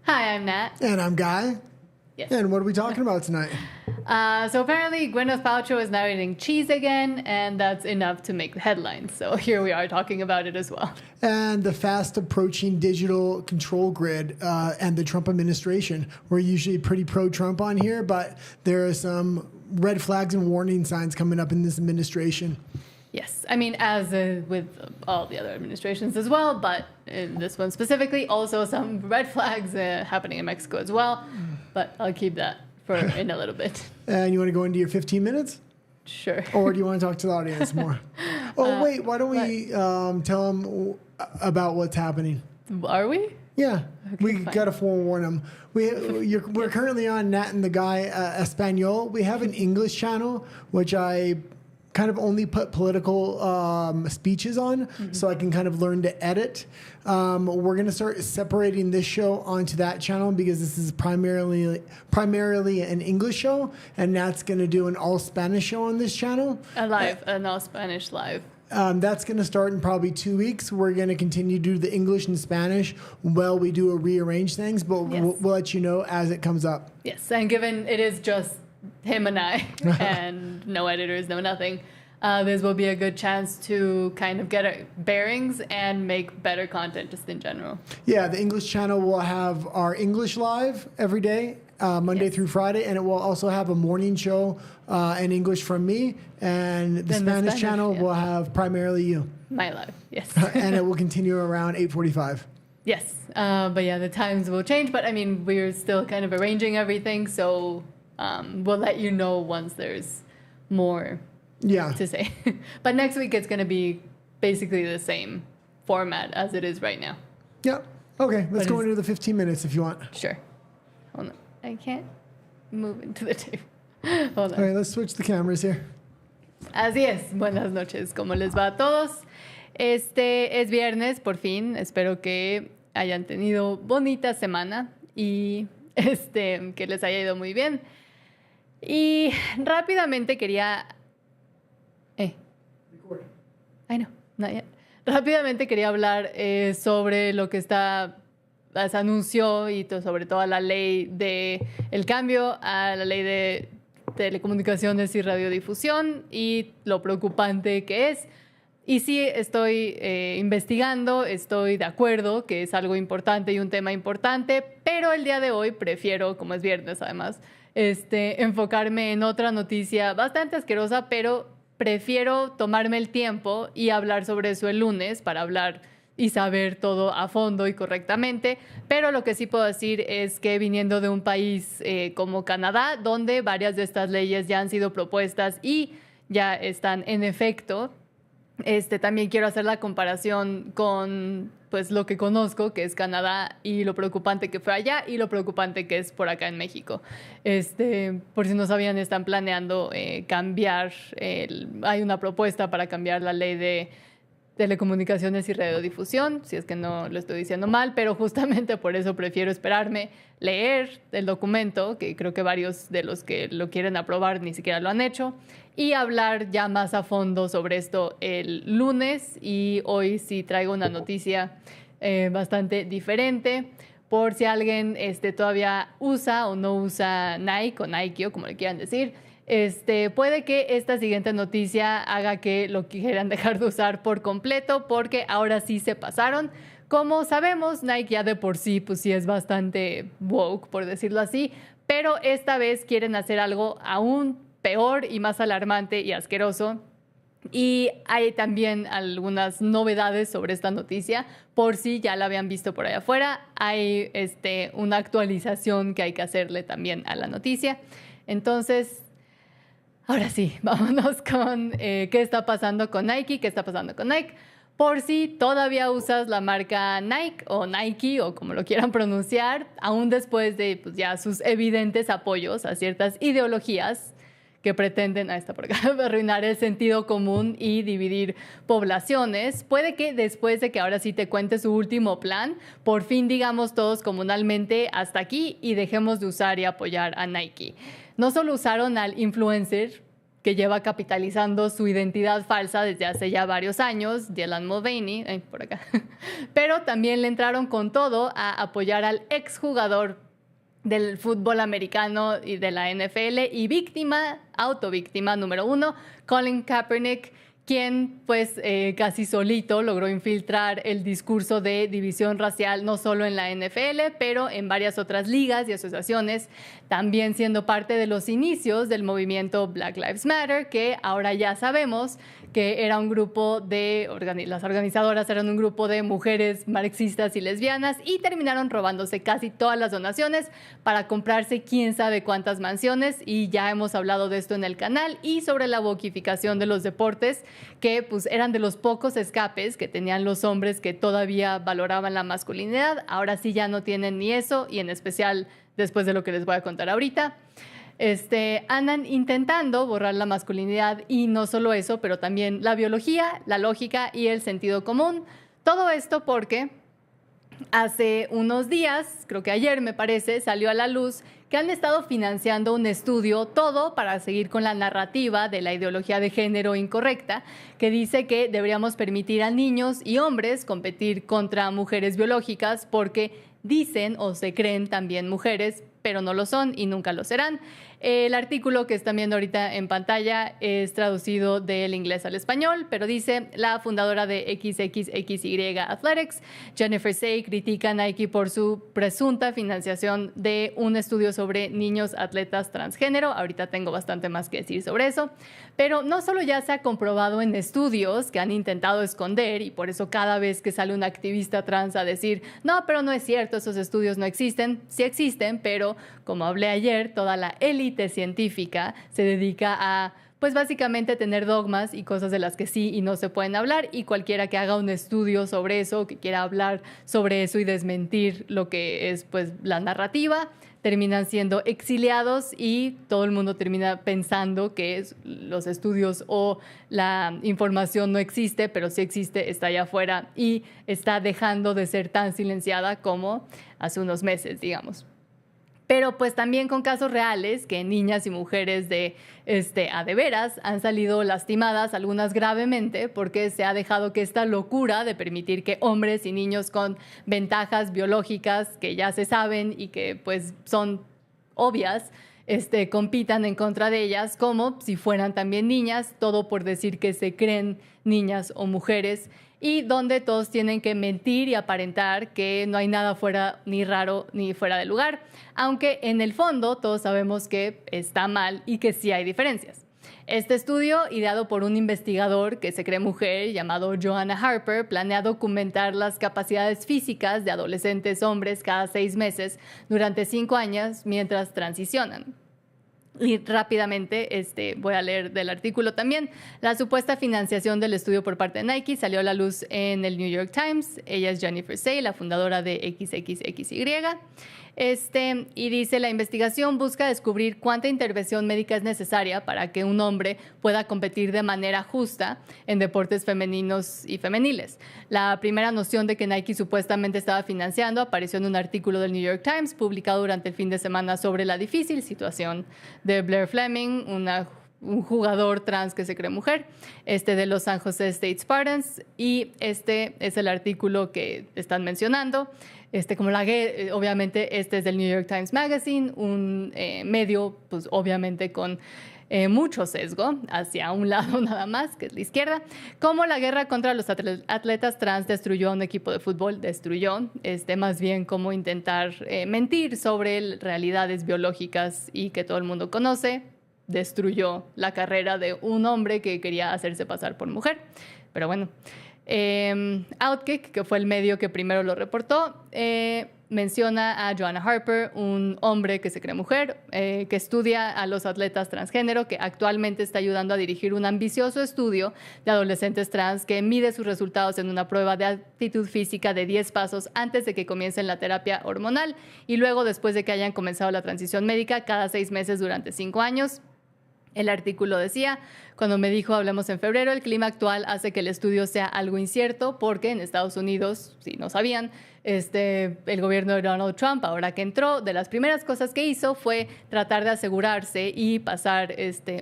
Hi, I'm Nat. And I'm Guy. Yes. And what are we talking about tonight? So apparently Gwyneth Paltrow is now eating cheese again, and that's enough to make the headlines. So here we are talking about it as well. And the fast approaching digital control grid and the Trump administration. We're usually pretty pro-Trump on here, but there are some red flags and warning signs coming up in this administration. Yes, I mean, as with all the other administrations as well, but in this one specifically, also some red flags happening in Mexico as well. But I'll keep that for in a little bit. And you want to go into your 15 minutes? Sure. Or do you want to talk to the audience more? Wait, why don't we tell them about what's happening? Are we? Yeah, Okay, we fine. got to forewarn them. We're currently on Nat and the Guy Español. We have an English channel, which I kind of only put political speeches on, so I can kind of learn to edit. We're going to start separating this show onto that channel because this is primarily an English show, and Nat's going to do an all Spanish show on this channel. An all Spanish live. That's going to start in probably 2 weeks. We're going to continue to do the English and Spanish while we do rearrange things, but Yes. we'll let you know as it comes up. Yes, and given it is just him and I, and no editors, no nothing, this will be a good chance to kind of get our bearings and make better content just in general. Yeah, the English channel will have our English live every day, Monday Yes. through Friday, and it will also have a morning show in English from me, and the Spanish channel yeah. will have primarily you. My life, yes. And it will continue around 8:45. Yes, but yeah, the times will change, but I mean, we're still kind of arranging everything, so we'll let you know once there's more to say. But next week it's going to be basically the same format as it is right now. Yeah. Okay, let's But go into the 15 minutes if you want. Sure. Hold on. I can't move into the table. Hold on. All right, let's switch the cameras here. Así es. Buenas noches. ¿Cómo les va a todos? Este es viernes, por fin. Espero que hayan tenido bonita semana y que les haya ido muy bien. Y rápidamente quería... I know, not yet. Rápidamente quería hablar sobre lo que se anunció y sobre toda la ley de el cambio a la ley de telecomunicaciones y radiodifusión y lo preocupante que es. Y sí, estoy investigando, estoy de acuerdo que es algo importante y un tema importante, pero el día de hoy prefiero, como es viernes además, enfocarme en otra noticia bastante asquerosa, pero prefiero tomarme el tiempo y hablar sobre eso el lunes para hablar y saber todo a fondo y correctamente. Pero lo que sí puedo decir es que viniendo de un país como Canadá, donde varias de estas leyes ya han sido propuestas y ya están en efecto, también quiero hacer la comparación con pues lo que conozco, que es Canadá, y lo preocupante que fue allá y lo preocupante que es por acá en México. Por si no sabían, están planeando cambiar, hay una propuesta para cambiar la ley de telecomunicaciones y radiodifusión, si es que no lo estoy diciendo mal, pero justamente por eso prefiero esperarme, leer el documento, que creo que varios de los que lo quieren aprobar ni siquiera lo han hecho, y hablar ya más a fondo sobre esto el lunes. Y hoy sí traigo una noticia bastante diferente, por si alguien todavía usa o no usa Nike o Nike o como le quieran decir. Puede que esta siguiente noticia haga que lo quieran dejar de usar por completo, porque ahora sí se pasaron. Como sabemos, Nike ya de por sí, pues sí es bastante woke, por decirlo así, pero esta vez quieren hacer algo aún peor y más alarmante y asqueroso. Y hay también algunas novedades sobre esta noticia, por si ya la habían visto por allá afuera. Hay una actualización que hay que hacerle también a la noticia. Entonces, ahora sí, vámonos con qué está pasando con Nike, qué está pasando con Nike. Por si todavía usas la marca Nike o como lo quieran pronunciar, aún después de pues, ya sus evidentes apoyos a ciertas ideologías que pretenden arruinar el sentido común y dividir poblaciones, puede que después de que ahora sí te cuente su último plan, por fin digamos todos comunalmente hasta aquí y dejemos de usar y apoyar a Nike. No solo usaron al influencer que lleva capitalizando su identidad falsa desde hace ya varios años, Dylan Mulvaney, por acá. Pero también le entraron con todo a apoyar al exjugador del fútbol americano y de la NFL y autovíctima número 1, Colin Kaepernick, quien pues casi solito logró infiltrar el discurso de división racial no solo en la NFL, pero en varias otras ligas y asociaciones, también siendo parte de los inicios del movimiento Black Lives Matter, que ahora ya sabemos que era un grupo las organizadoras eran un grupo de mujeres marxistas y lesbianas y terminaron robándose casi todas las donaciones para comprarse quién sabe cuántas mansiones, y ya hemos hablado de esto en el canal, y sobre la wokificación de los deportes, que pues eran de los pocos escapes que tenían los hombres que todavía valoraban la masculinidad. Ahora sí ya no tienen ni eso, y en especial después de lo que les voy a contar ahorita. Andan intentando borrar la masculinidad, y no solo eso, pero también la biología, la lógica y el sentido común. Todo esto porque hace unos días, creo que ayer me parece, salió a la luz que han estado financiando un estudio, todo para seguir con la narrativa de la ideología de género incorrecta, que dice que deberíamos permitir a niños y hombres competir contra mujeres biológicas porque dicen o se creen también mujeres, pero no lo son y nunca lo serán. El artículo que están viendo ahorita en pantalla es traducido del inglés al español, pero dice: la fundadora de XXXY Athletics, Jennifer Say, critica a Nike por su presunta financiación de un estudio sobre niños atletas transgénero. Ahorita tengo bastante más que decir sobre eso, pero no solo ya se ha comprobado en estudios que han intentado esconder, y por eso cada vez que sale un activista trans a decir no, pero no es cierto, esos estudios no existen, sí existen, pero como hablé ayer, toda la élite científica se dedica a, pues básicamente, tener dogmas y cosas de las que sí y no se pueden hablar, y cualquiera que haga un estudio sobre eso, que quiera hablar sobre eso y desmentir lo que es pues la narrativa, terminan siendo exiliados, y todo el mundo termina pensando que los estudios o la información no existe, pero sí existe, está allá afuera y está dejando de ser tan silenciada como hace unos meses, digamos. Pero pues también con casos reales que niñas y mujeres a de veras han salido lastimadas, algunas gravemente, porque se ha dejado que esta locura de permitir que hombres y niños con ventajas biológicas que ya se saben y que pues son obvias, compitan en contra de ellas como si fueran también niñas, todo por decir que se creen niñas o mujeres, y donde todos tienen que mentir y aparentar que no hay nada fuera ni raro ni fuera de lugar, aunque en el fondo todos sabemos que está mal y que sí hay diferencias. Este estudio, ideado por un investigador que se cree mujer llamado Joanna Harper, planea documentar las capacidades físicas de adolescentes hombres cada 6 meses durante 5 años mientras transicionan. Y rápidamente voy a leer del artículo también. La supuesta financiación del estudio por parte de Nike salió a la luz en el New York Times. Ella es Jennifer Say, la fundadora de XXXY. Y dice: la investigación busca descubrir cuánta intervención médica es necesaria para que un hombre pueda competir de manera justa en deportes femeninos y femeniles. La primera noción de que Nike supuestamente estaba financiando apareció en un artículo del New York Times publicado durante el fin de semana sobre la difícil situación de Blair Fleming, un jugador trans que se cree mujer, de los San Jose State Spartans, y este es el artículo que están mencionando. Obviamente es del New York Times Magazine, un medio pues obviamente con mucho sesgo hacia un lado nada más, que es la izquierda. Como la guerra contra los atletas trans destruyó a un equipo de fútbol, más bien como intentar mentir sobre realidades biológicas y que todo el mundo conoce, destruyó la carrera de un hombre que quería hacerse pasar por mujer. Pero bueno, Outkick, que fue el medio que primero lo reportó, menciona a Joanna Harper, un hombre que se cree mujer, que estudia a los atletas transgénero, que actualmente está ayudando a dirigir un ambicioso estudio de adolescentes trans que mide sus resultados en una prueba de aptitud física de 10 pasos antes de que comiencen la terapia hormonal, y luego después de que hayan comenzado la transición médica cada 6 meses durante 5 años. El artículo decía, cuando me dijo hablemos en febrero, el clima actual hace que el estudio sea algo incierto porque en Estados Unidos, si no sabían, el gobierno de Donald Trump, ahora que entró, de las primeras cosas que hizo fue tratar de asegurarse y pasar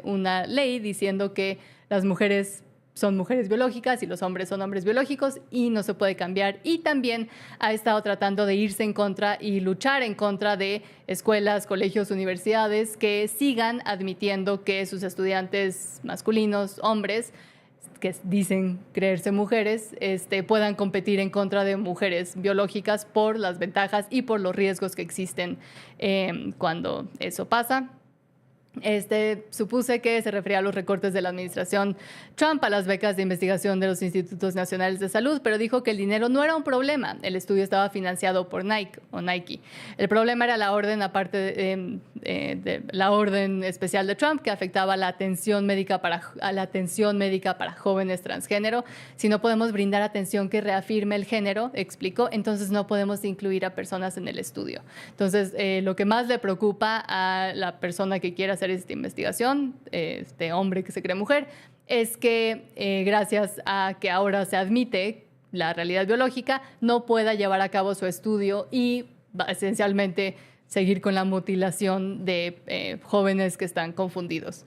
una ley diciendo que las mujeres son mujeres biológicas y los hombres son hombres biológicos y no se puede cambiar. Y también ha estado tratando de irse en contra y luchar en contra de escuelas, colegios, universidades que sigan admitiendo que sus estudiantes masculinos, hombres, que dicen creerse mujeres, puedan competir en contra de mujeres biológicas por las ventajas y por los riesgos que existen cuando eso pasa. Supuse que se refería a los recortes de la administración Trump a las becas de investigación de los institutos nacionales de salud, pero dijo que el dinero no era un problema. El estudio estaba financiado por Nike. El problema era la orden, aparte de la orden especial de Trump, que afectaba la atención médica para jóvenes transgénero. Si no podemos brindar atención que reafirme el género, explicó, entonces no podemos incluir a personas en el estudio. Entonces, lo que más le preocupa a la persona que quiera hacer esta investigación, este hombre que se cree mujer, es que gracias a que ahora se admite la realidad biológica, no pueda llevar a cabo su estudio y esencialmente seguir con la mutilación de jóvenes que están confundidos.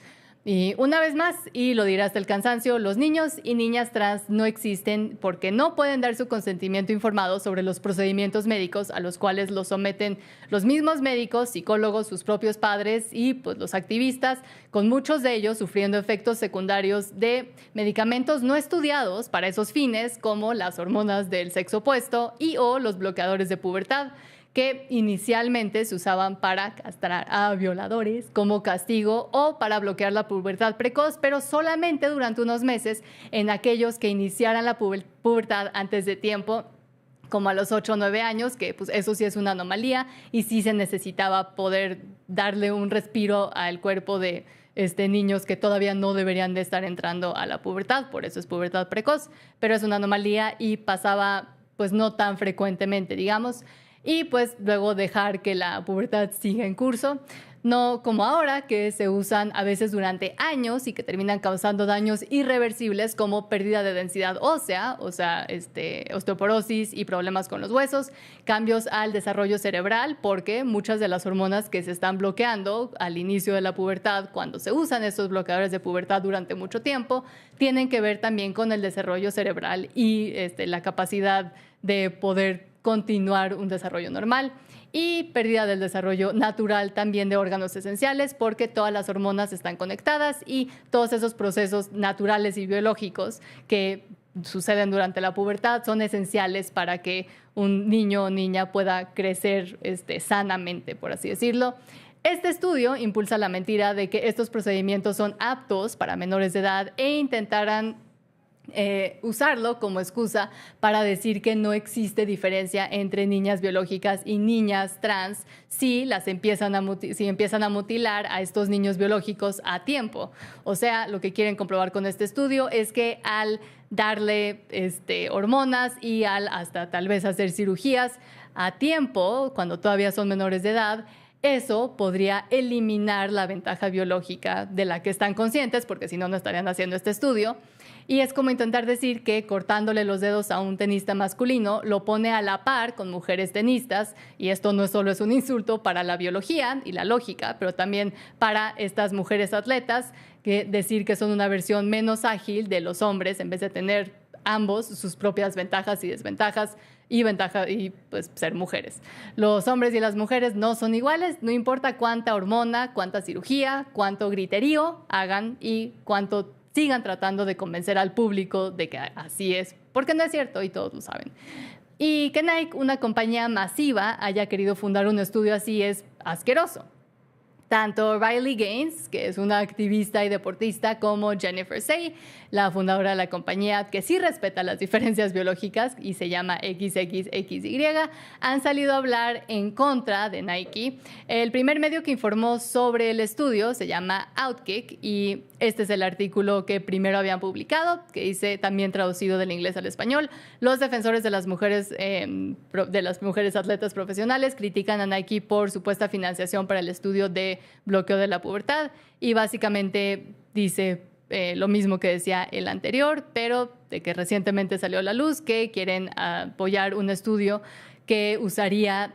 Y una vez más, y lo dirá hasta el cansancio, los niños y niñas trans no existen porque no pueden dar su consentimiento informado sobre los procedimientos médicos a los cuales los someten los mismos médicos, psicólogos, sus propios padres y pues, los activistas, con muchos de ellos sufriendo efectos secundarios de medicamentos no estudiados para esos fines, como las hormonas del sexo opuesto y o los bloqueadores de pubertad, que inicialmente se usaban para castrar a violadores como castigo o para bloquear la pubertad precoz, pero solamente durante unos meses en aquellos que iniciaran la pubertad antes de tiempo, como a los 8 o 9 años, que pues eso sí es una anomalía y sí se necesitaba poder darle un respiro al cuerpo de niños que todavía no deberían de estar entrando a la pubertad, por eso es pubertad precoz, pero es una anomalía y pasaba pues no tan frecuentemente, digamos. Y pues luego dejar que la pubertad siga en curso, no como ahora, que se usan a veces durante años y que terminan causando daños irreversibles como pérdida de densidad ósea, o sea, osteoporosis y problemas con los huesos, cambios al desarrollo cerebral, porque muchas de las hormonas que se están bloqueando al inicio de la pubertad, cuando se usan estos bloqueadores de pubertad durante mucho tiempo, tienen que ver también con el desarrollo cerebral y la capacidad de poder continuar un desarrollo normal y pérdida del desarrollo natural también de órganos esenciales porque todas las hormonas están conectadas y todos esos procesos naturales y biológicos que suceden durante la pubertad son esenciales para que un niño o niña pueda crecer sanamente, por así decirlo. Este estudio impulsa la mentira de que estos procedimientos son aptos para menores de edad e intentarán usarlo como excusa para decir que no existe diferencia entre niñas biológicas y niñas trans si empiezan a mutilar a estos niños biológicos a tiempo. O sea, lo que quieren comprobar con este estudio es que al darle hormonas y al hasta tal vez hacer cirugías a tiempo, cuando todavía son menores de edad, eso podría eliminar la ventaja biológica de la que están conscientes, porque si no, no estarían haciendo este estudio. Y es como intentar decir que cortándole los dedos a un tenista masculino lo pone a la par con mujeres tenistas, y esto no solo es un insulto para la biología y la lógica, pero también para estas mujeres atletas, que decir que son una versión menos ágil de los hombres en vez de tener ambos sus propias ventajas y desventajas y pues ser mujeres. Los hombres y las mujeres no son iguales, no importa cuánta hormona, cuánta cirugía, cuánto griterío hagan y cuánto sigan tratando de convencer al público de que así es, porque no es cierto y todos lo saben. Y que Nike, una compañía masiva, haya querido fundar un estudio así es asqueroso. Tanto Riley Gaines, que es una activista y deportista, como Jennifer Say, la fundadora de la compañía, que sí respeta las diferencias biológicas y se llama XXXY, han salido a hablar en contra de Nike. El primer medio que informó sobre el estudio se llama Outkick y Este es el artículo que primero habían publicado, que dice, también traducido del inglés al español: los defensores de las mujeres atletas profesionales critican a Nike por supuesta financiación para el estudio de bloqueo de la pubertad, y básicamente dice lo mismo que decía el anterior, pero de que recientemente salió a la luz que quieren apoyar un estudio que usaría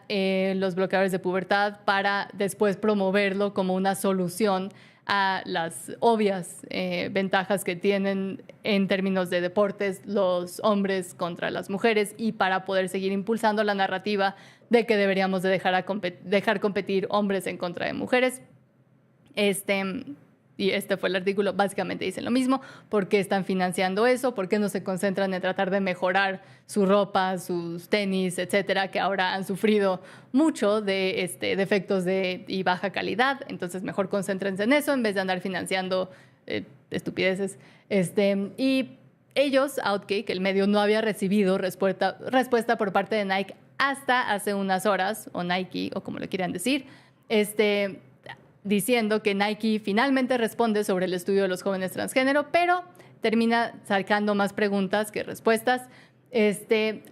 los bloqueadores de pubertad para después promoverlo como una solución a las obvias ventajas que tienen en términos de deportes los hombres contra las mujeres, y para poder seguir impulsando la narrativa de que deberíamos de dejar competir hombres en contra de mujeres. Y este fue el artículo, básicamente dicen lo mismo. ¿Por qué están financiando eso? ¿Por qué no se concentran en tratar de mejorar su ropa, sus tenis, etcétera, que ahora han sufrido mucho de defectos y baja calidad? Entonces mejor concéntrense en eso en vez de andar financiando estupideces. Y ellos, Outkick, el medio, no había recibido respuesta por parte de Nike hasta hace unas horas, o Nike, o como lo quieran decir, diciendo que Nike finalmente responde sobre el estudio de los jóvenes transgénero, pero termina sacando más preguntas que respuestas.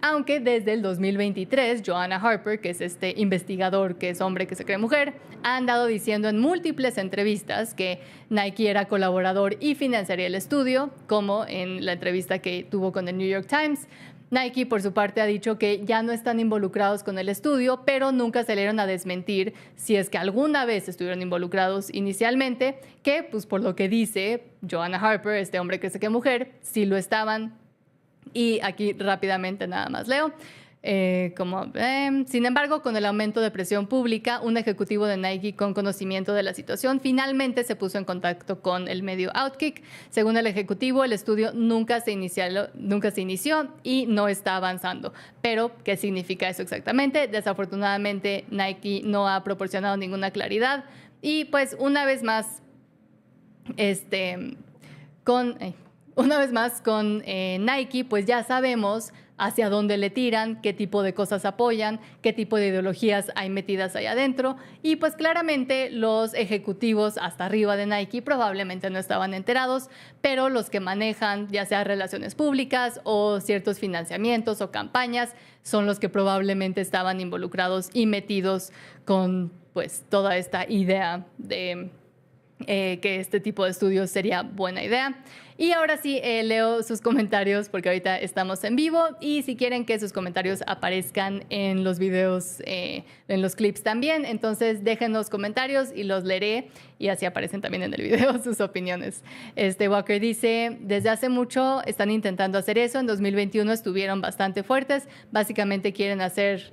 Aunque desde el 2023, Joanna Harper, que es este investigador que es hombre que se cree mujer, ha andado diciendo en múltiples entrevistas que Nike era colaborador y financiaría el estudio, como en la entrevista que tuvo con el New York Times. Nike, por su parte, ha dicho que ya no están involucrados con el estudio, pero nunca salieron a desmentir si es que alguna vez estuvieron involucrados inicialmente, que, pues por lo que dice Joanna Harper, este hombre que se cree mujer, sí lo estaban. Y aquí rápidamente nada más leo. Sin embargo, con el aumento de presión pública, un ejecutivo de Nike con conocimiento de la situación finalmente se puso en contacto con el medio Outkick. Según el ejecutivo, el estudio nunca se inició y no está avanzando. Pero, ¿qué significa eso exactamente? Desafortunadamente, Nike no ha proporcionado ninguna claridad. Y pues una vez más, con Nike, pues ya sabemos hacia dónde le tiran, qué tipo de cosas apoyan, qué tipo de ideologías hay metidas ahí adentro. Y pues claramente los ejecutivos hasta arriba de Nike probablemente no estaban enterados, pero los que manejan ya sea relaciones públicas o ciertos financiamientos o campañas son los que probablemente estaban involucrados y metidos con pues toda esta idea de que este tipo de estudios sería buena idea. Y ahora sí, leo sus comentarios porque ahorita estamos en vivo, y si quieren que sus comentarios aparezcan en los videos, en los clips también, entonces déjenos comentarios y los leeré, y así aparecen también en el video sus opiniones. Walker dice, desde hace mucho están intentando hacer eso, en 2021 estuvieron bastante fuertes, básicamente quieren hacer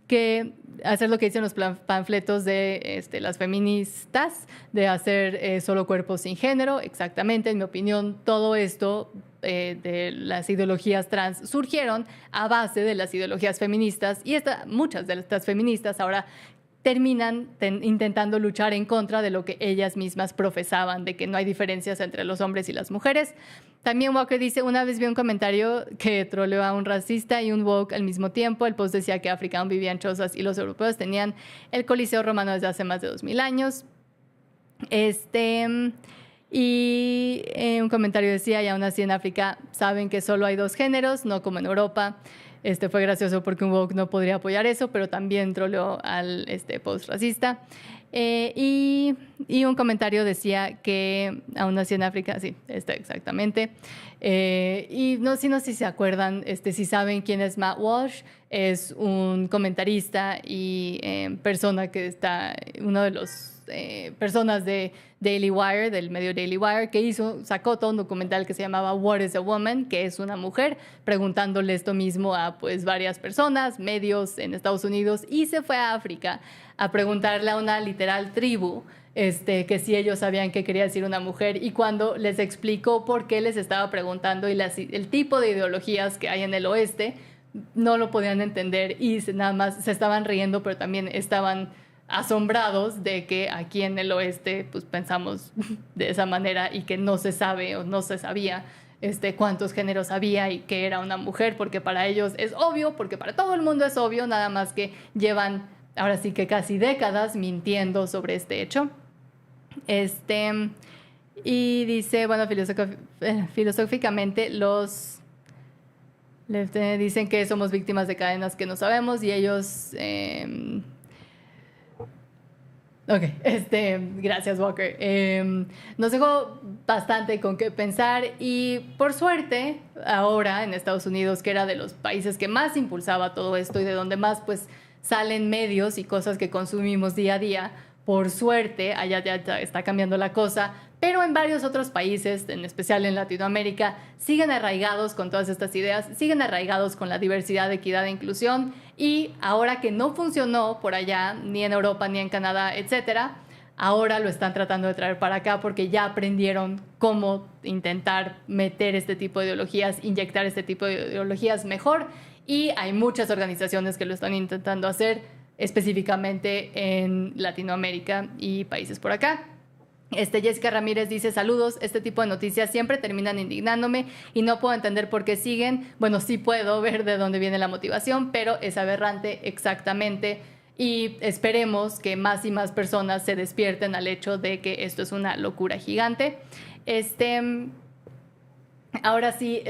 lo que dicen los panfletos de las feministas, de hacer solo cuerpos sin género. Exactamente, en mi opinión, todo esto de las ideologías trans surgieron a base de las ideologías feministas, y muchas de estas feministas ahora terminan intentando luchar en contra de lo que ellas mismas profesaban, de que no hay diferencias entre los hombres y las mujeres. También Walker dice, una vez vi un comentario que troleó a un racista y un woke al mismo tiempo. El post decía que África aún vivía en chozas y los europeos tenían el Coliseo romano desde hace más de 2000 años. Y un comentario decía, y aún así en África saben que solo hay dos géneros, no como en Europa. Fue gracioso porque un woke no podría apoyar eso, pero también troleó al post racista. Y un comentario decía que aún así en África, sí, exactamente. Y no sé si se acuerdan, si saben quién es Matt Walsh, es un comentarista y persona que está, uno de los personas de Daily Wire, del medio Daily Wire, que sacó todo un documental que se llamaba What is a Woman, que es una mujer, preguntándole esto mismo a pues varias personas, medios en Estados Unidos, y se fue a África a preguntarle a una literal tribu que si ellos sabían qué quería decir una mujer, y cuando les explicó por qué les estaba preguntando y el tipo de ideologías que hay en el oeste, no lo podían entender y nada más se estaban riendo, pero también estaban asombrados de que aquí en el oeste pues pensamos de esa manera y que no se sabe o no se sabía cuántos géneros había y qué era una mujer, porque para ellos es obvio, porque para todo el mundo es obvio, nada más que llevan ahora sí que casi décadas mintiendo sobre este hecho. Y dice, bueno, filosóficamente dicen que somos víctimas de cadenas que no sabemos y ellos... Ok, gracias Walker. Nos dejó bastante con qué pensar y por suerte ahora en Estados Unidos, que era de los países que más impulsaba todo esto y de donde más pues salen medios y cosas que consumimos día a día, por suerte allá ya está cambiando la cosa, pero en varios otros países, en especial en Latinoamérica, siguen arraigados con todas estas ideas, siguen arraigados con la diversidad, equidad e inclusión, y ahora que no funcionó por allá, ni en Europa, ni en Canadá, etcétera, ahora lo están tratando de traer para acá porque ya aprendieron cómo intentar meter este tipo de ideologías, inyectar este tipo de ideologías mejor, y hay muchas organizaciones que lo están intentando hacer, específicamente en Latinoamérica y países por acá. Jessica Ramírez dice, saludos, este tipo de noticias siempre terminan indignándome y no puedo entender por qué siguen. Bueno, sí puedo ver de dónde viene la motivación, pero es aberrante exactamente y esperemos que más y más personas se despierten al hecho de que esto es una locura gigante. Ahora sí,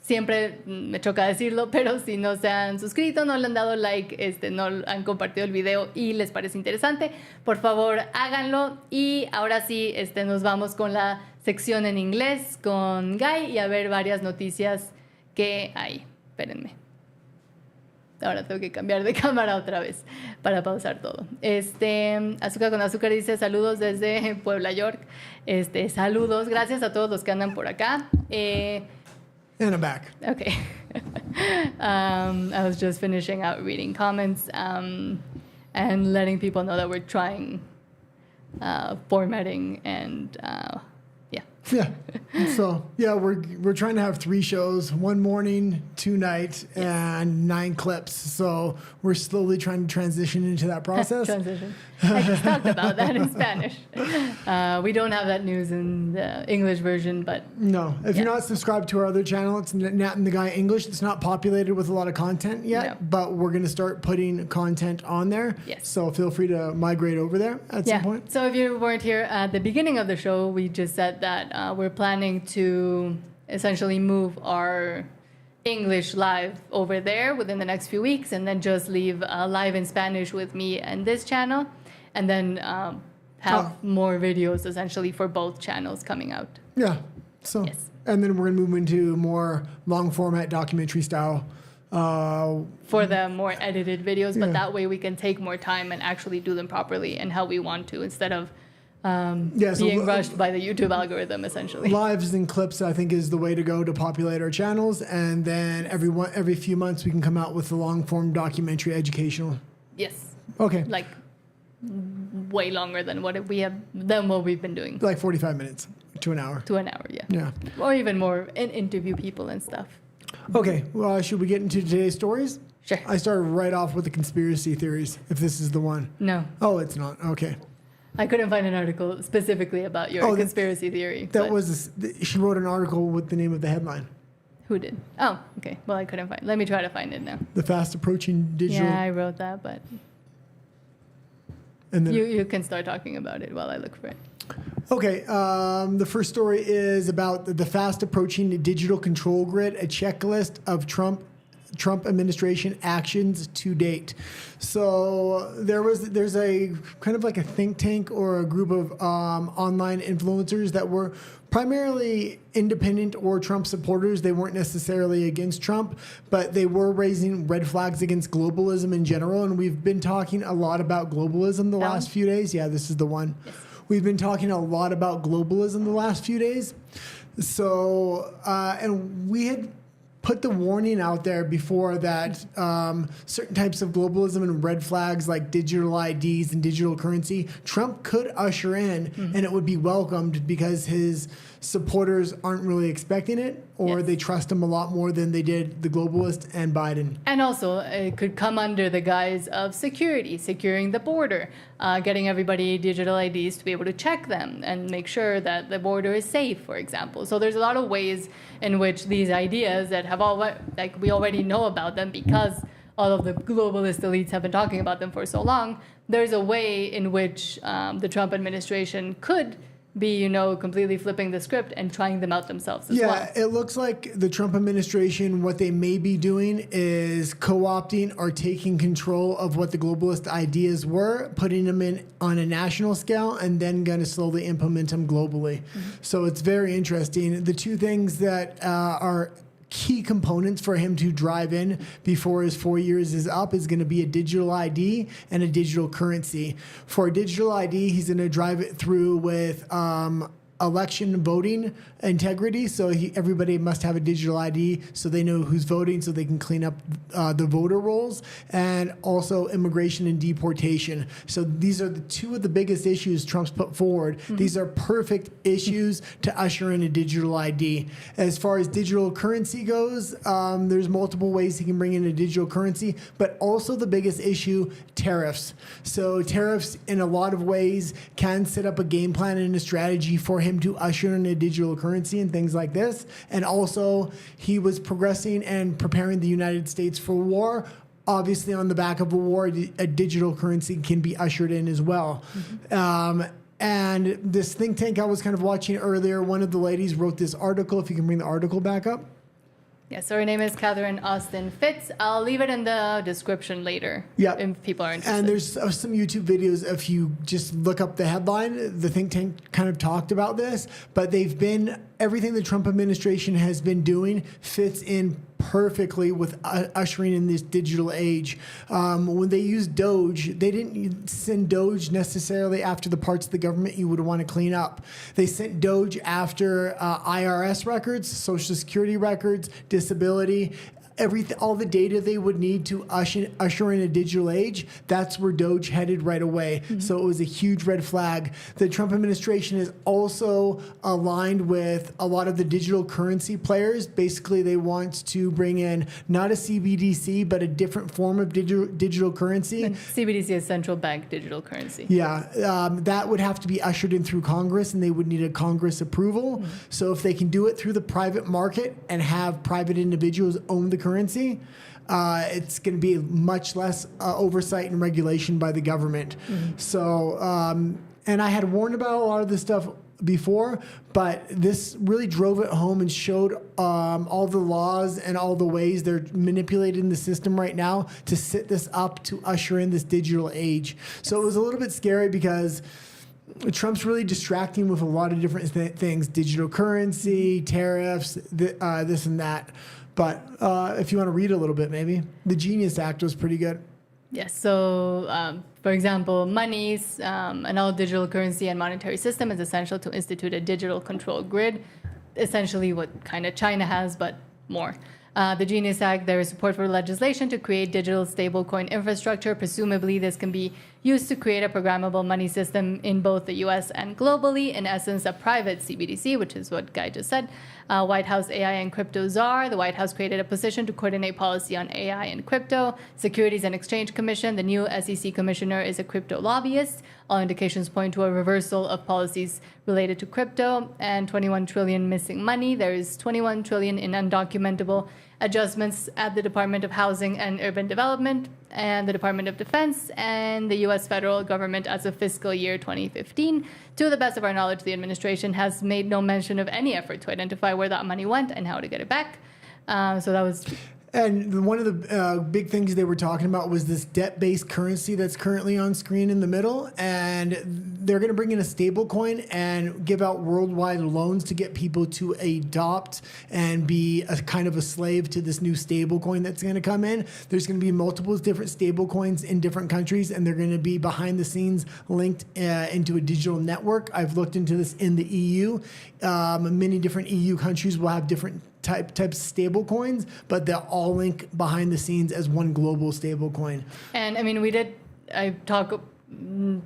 siempre me choca decirlo, pero si no se han suscrito, no le han dado like, no han compartido el video y les parece interesante, por favor háganlo. Y ahora sí, nos vamos con la sección en inglés con Guy y a ver varias noticias que hay. Espérenme. Ahora tengo que cambiar de cámara otra vez para pausar todo. Azúcar con Azúcar dice saludos desde Puebla, York. Saludos, gracias a todos los que andan por acá. And I'm back. Okay. I was just finishing out reading comments and letting people know that we're trying formatting and Yeah. So, yeah, we're trying to have 3 shows, 1 morning, 2 nights, and 9 clips. So we're slowly trying to transition into that process. Transition. I just talked about that in Spanish. We don't have that news in the English version, but... No. If you're not subscribed to our other channel, it's Nat and the Guy English. It's not populated with a lot of content yet, but we're going to start putting content on there. Yes. So feel free to migrate over there at some point. So if you weren't here at the beginning of the show, we just said that we're planning to essentially move our English live over there within the next few weeks and then just leave live in Spanish with me and this channel and then have more videos essentially for both channels coming out. Yeah. So, and then we're going to move into more long format documentary style. For the more edited videos, but that way we can take more time and actually do them properly and how we want to instead of being rushed by the YouTube algorithm, essentially. Lives and clips, I think, is the way to go to populate our channels. And then every few months, we can come out with a long-form documentary educational. Yes. Okay. Like way longer than what we've been doing. Like 45 minutes to an hour. To an hour, yeah. Yeah. Or even more, and interview people and stuff. Okay. Well, should we get into today's stories? Sure. I started right off with the conspiracy theories, if this is the one. No. Oh, it's not. Okay. I couldn't find an article specifically about your conspiracy theory. She wrote an article with the name of the headline. Who did? Oh, okay. Well, I couldn't find it. Let me try to find it now. The fast approaching digital. Yeah, I wrote that, but and then you can start talking about it while I look for it. Okay. The first story is about the fast approaching digital control grid, a checklist of Trump administration actions to date. So there's a kind of like a think tank or a group of online influencers that were primarily independent or Trump supporters. They weren't necessarily against Trump, but they were raising red flags against globalism in general. And we've been talking a lot about globalism the last few days. Yeah, this is the one. Yes. We've been talking a lot about globalism the last few days. So, and we had put the warning out there before that certain types of globalism and red flags like digital IDs and digital currency, Trump could usher in and it would be welcomed because his supporters aren't really expecting it or they trust him a lot more than they did the globalist and Biden. And also it could come under the guise of security, securing the border, getting everybody digital IDs to be able to check them and make sure that the border is safe, for example. So there's a lot of ways in which these ideas that have we already know about them because all of the globalist elites have been talking about them for so long. There's a way in which the Trump administration could be, completely flipping the script and trying them out themselves as well. Yeah, it looks like the Trump administration, what they may be doing is co-opting or taking control of what the globalist ideas were, putting them in on a national scale, and then going to slowly implement them globally. So it's very interesting. The two things that are key components for him to drive in before his 4 years is up is going to be a digital ID and a digital currency. For a digital ID, he's going to drive it through with election voting integrity. So everybody must have a digital ID so they know who's voting, so they can clean up the voter rolls, and also immigration and deportation. So these are the two of the biggest issues Trump's put forward. These are perfect issues to usher in a digital ID. As far as digital currency goes, there's multiple ways he can bring in a digital currency, but also the biggest issue, tariffs. So tariffs in a lot of ways can set up a game plan and a strategy for him to usher in a digital currency and things like this. And also, he was progressing and preparing the United States for war. Obviously, on the back of a war, a digital currency can be ushered in as well. And this think tank I was kind of watching earlier, one of the ladies wrote this article. If you can bring the article back up. Yeah, so her name is Catherine Austin Fitz. I'll leave it in the description later if people are interested. And there's some YouTube videos. If you just look up the headline, the think tank kind of talked about this, but everything the Trump administration has been doing fits in perfectly with ushering in this digital age. When they used Doge, they didn't send Doge necessarily after the parts of the government you would want to clean up. They sent Doge after IRS records, Social Security records, disability, all the data they would need to usher in a digital age. That's where Doge headed right away. So it was a huge red flag. The Trump administration is also aligned with a lot of the digital currency players. Basically, they want to bring in not a CBDC, but a different form of digital currency. And CBDC is central bank digital currency. Yeah, that would have to be ushered in through Congress, and they would need a Congress approval. So if they can do it through the private market and have private individuals own the currency, it's going to be much less oversight and regulation by the government. So, and I had warned about a lot of this stuff before, but this really drove it home and showed all the laws and all the ways they're manipulating the system right now to set this up to usher in this digital age. So it was a little bit scary because Trump's really distracting with a lot of different things, digital currency, tariffs, this and that. But if you want to read a little bit, maybe. The Genius Act was pretty good. Yes. So, for example, monies, an all-digital currency and monetary system is essential to institute a digital control grid, essentially what kind of China has, but more. The Genius Act, there is support for legislation to create digital stablecoin infrastructure. Presumably, this can be used to create a programmable money system in both the U.S. and globally. In essence, a private CBDC, which is what Guy just said. White House AI and crypto czar. The White House created a position to coordinate policy on AI and crypto. Securities and Exchange Commission. The new SEC commissioner is a crypto lobbyist. All indications point to a reversal of policies related to crypto. And 21 trillion missing money. There is 21 trillion in undocumentable adjustments at the Department of Housing and Urban Development and the Department of Defense and the U.S. federal government as of fiscal year 2015. To the best of our knowledge, the administration has made no mention of any effort to identify where that money went and how to get it back. So that was... And one of the big things they were talking about was this debt-based currency that's currently on screen in the middle. And they're going to bring in a stable coin and give out worldwide loans to get people to adopt and be a kind of a slave to this new stable coin that's going to come in. There's going to be multiple different stable coins in different countries, and they're going to be behind the scenes linked into a digital network. I've looked into this in the EU. Many different EU countries will have different types of stable coins, but they'll all link behind the scenes as one global stable coin. And I mean, I talk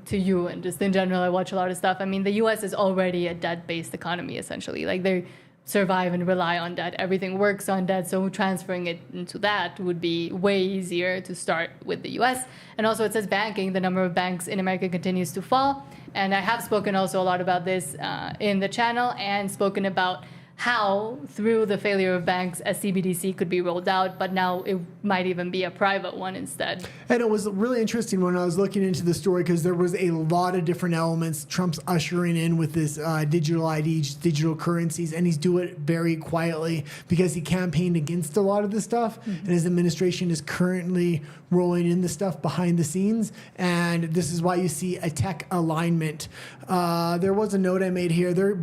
to you and just in general, I watch a lot of stuff. I mean, the US is already a debt-based economy, essentially. Like they survive and rely on debt. Everything works on debt. So transferring it into that would be way easier to start with the US. And also it says banking, the number of banks in America continues to fall. And I have spoken also a lot about this in the channel and spoken about how, through the failure of banks, a CBDC could be rolled out, but now it might even be a private one instead. And it was really interesting when I was looking into the story because there was a lot of different elements. Trump's ushering in with this digital ID, digital currencies, and he's doing it very quietly because he campaigned against a lot of this stuff, and his administration is currently rolling in the stuff behind the scenes, and this is why you see a tech alignment. There was a note I made here. They're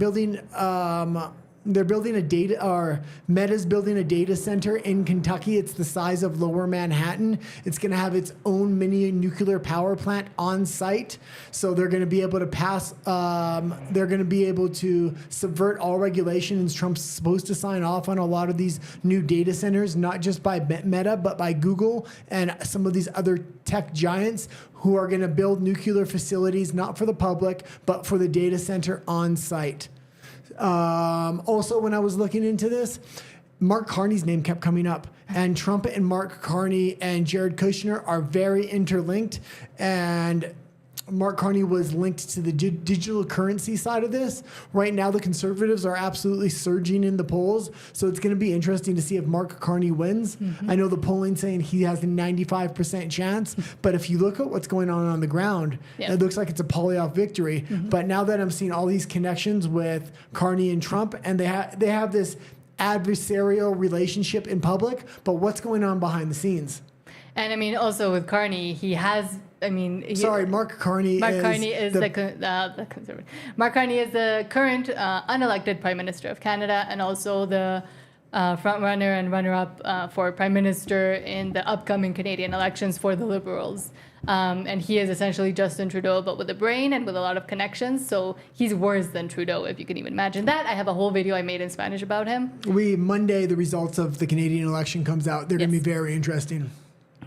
building a data, or Meta's building a data center in Kentucky. It's the size of Lower Manhattan. It's going to have its own mini nuclear power plant on site. So they're going to be able to they're going to be able to subvert all regulations. Trump's supposed to sign off on a lot of these new data centers, not just by Meta, but by Google and some of these other tech giants who are going to build nuclear facilities, not for the public, but for the data center on site. Also, when I was looking into this, Mark Carney's name kept coming up, and Trump and Mark Carney and Jared Kushner are very interlinked, and Mark Carney was linked to the digital currency side of this. Right now, the conservatives are absolutely surging in the polls, so it's going to be interesting to see if Mark Carney wins. I know the polling saying he has a 95% chance, but if you look at what's going on the ground, it looks like it's a polyoff victory. But now that I'm seeing all these connections with Carney and Trump, and they have this adversarial relationship in public, but what's going on behind the scenes? And I mean, also with Carney, he has. Mark Carney. Mark Carney is the conservative. Mark Carney is the current unelected Prime Minister of Canada, and also the front runner and runner-up for Prime Minister in the upcoming Canadian elections for the Liberals. And he is essentially Justin Trudeau, but with a brain and with a lot of connections. So he's worse than Trudeau, if you can even imagine that. I have a whole video I made in Spanish about him. Monday, the results of the Canadian election comes out. They're going to be very interesting.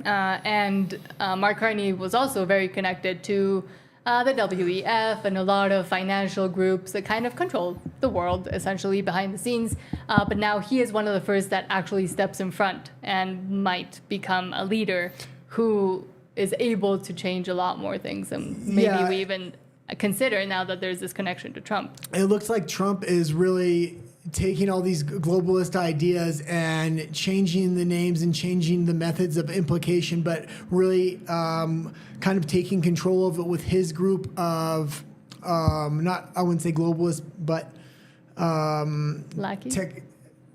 And Mark Carney was also very connected to the WEF and a lot of financial groups that kind of control the world, essentially, behind the scenes. But now he is one of the first that actually steps in front and might become a leader who is able to change a lot more things than maybe we even consider now that there's this connection to Trump. It looks like Trump is really taking all these globalist ideas and changing the names and changing the methods of implication, but really kind of taking control of it with his group of I wouldn't say globalists, but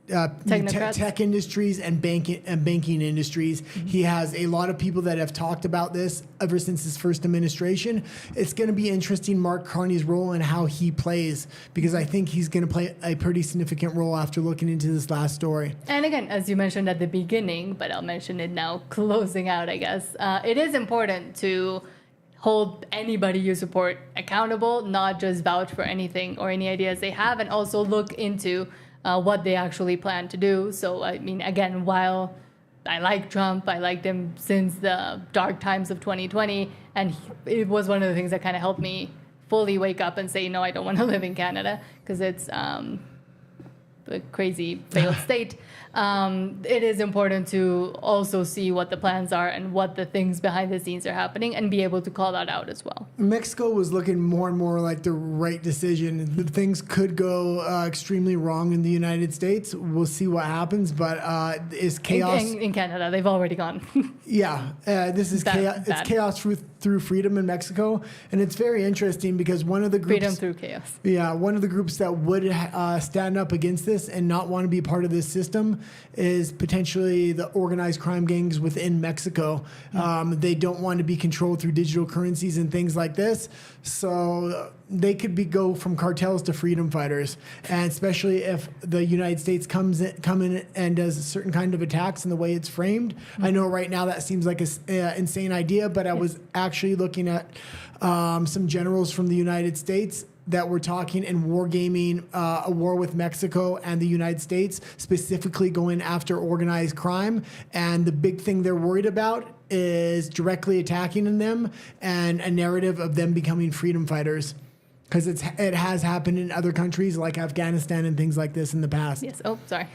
tech industries and banking industries. He has a lot of people that have talked about this ever since his first administration. It's going to be interesting, Mark Carney's role and how he plays, because I think he's going to play a pretty significant role after looking into this last story. And again, as you mentioned at the beginning, but I'll mention it now, closing out, I guess, it is important to hold anybody you support accountable, not just vouch for anything or any ideas they have, and also look into what they actually plan to do. So, I mean, again, while I like Trump, I liked him since the dark times of 2020, and it was one of the things that kind of helped me fully wake up and say, no, I don't want to live in Canada, because it's a crazy failed state. It is important to also see what the plans are and what the things behind the scenes are happening and be able to call that out as well. Mexico was looking more and more like the right decision. Things could go extremely wrong in the United States. We'll see what happens, but is chaos... In Canada, they've already gone. This is chaos. It's chaos through freedom in Mexico, and it's very interesting because one of the groups... Freedom through chaos. Yeah, one of the groups that would stand up against this and not want to be part of this system is potentially the organized crime gangs within Mexico. They don't want to be controlled through digital currencies and things like this. So they could go from cartels to freedom fighters. And especially if the United States come in and does a certain kind of attacks in the way it's framed. I know right now that seems like an insane idea, but I was actually looking at some generals from the United States that were talking and wargaming a war with Mexico and the United States, specifically going after organized crime. And the big thing they're worried about is directly attacking them and a narrative of them becoming freedom fighters. Because it has happened in other countries like Afghanistan and things like this in the past. Yes. Oh, sorry.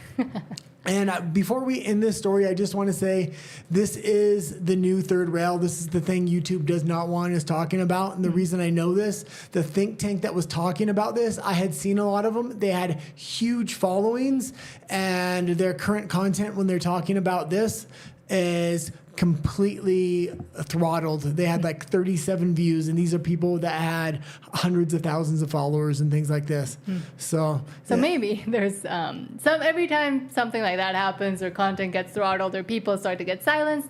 And before we end this story, I just want to say this is the new third rail. This is the thing YouTube does not want us talking about. And the reason I know this, the think tank that was talking about this, I had seen a lot of them. They had huge followings, and their current content when they're talking about this is completely throttled. They had like 37 views, and these are people that had hundreds of thousands of followers and things like this. So maybe there's every time something like that happens, or content gets throttled, or people start to get silenced,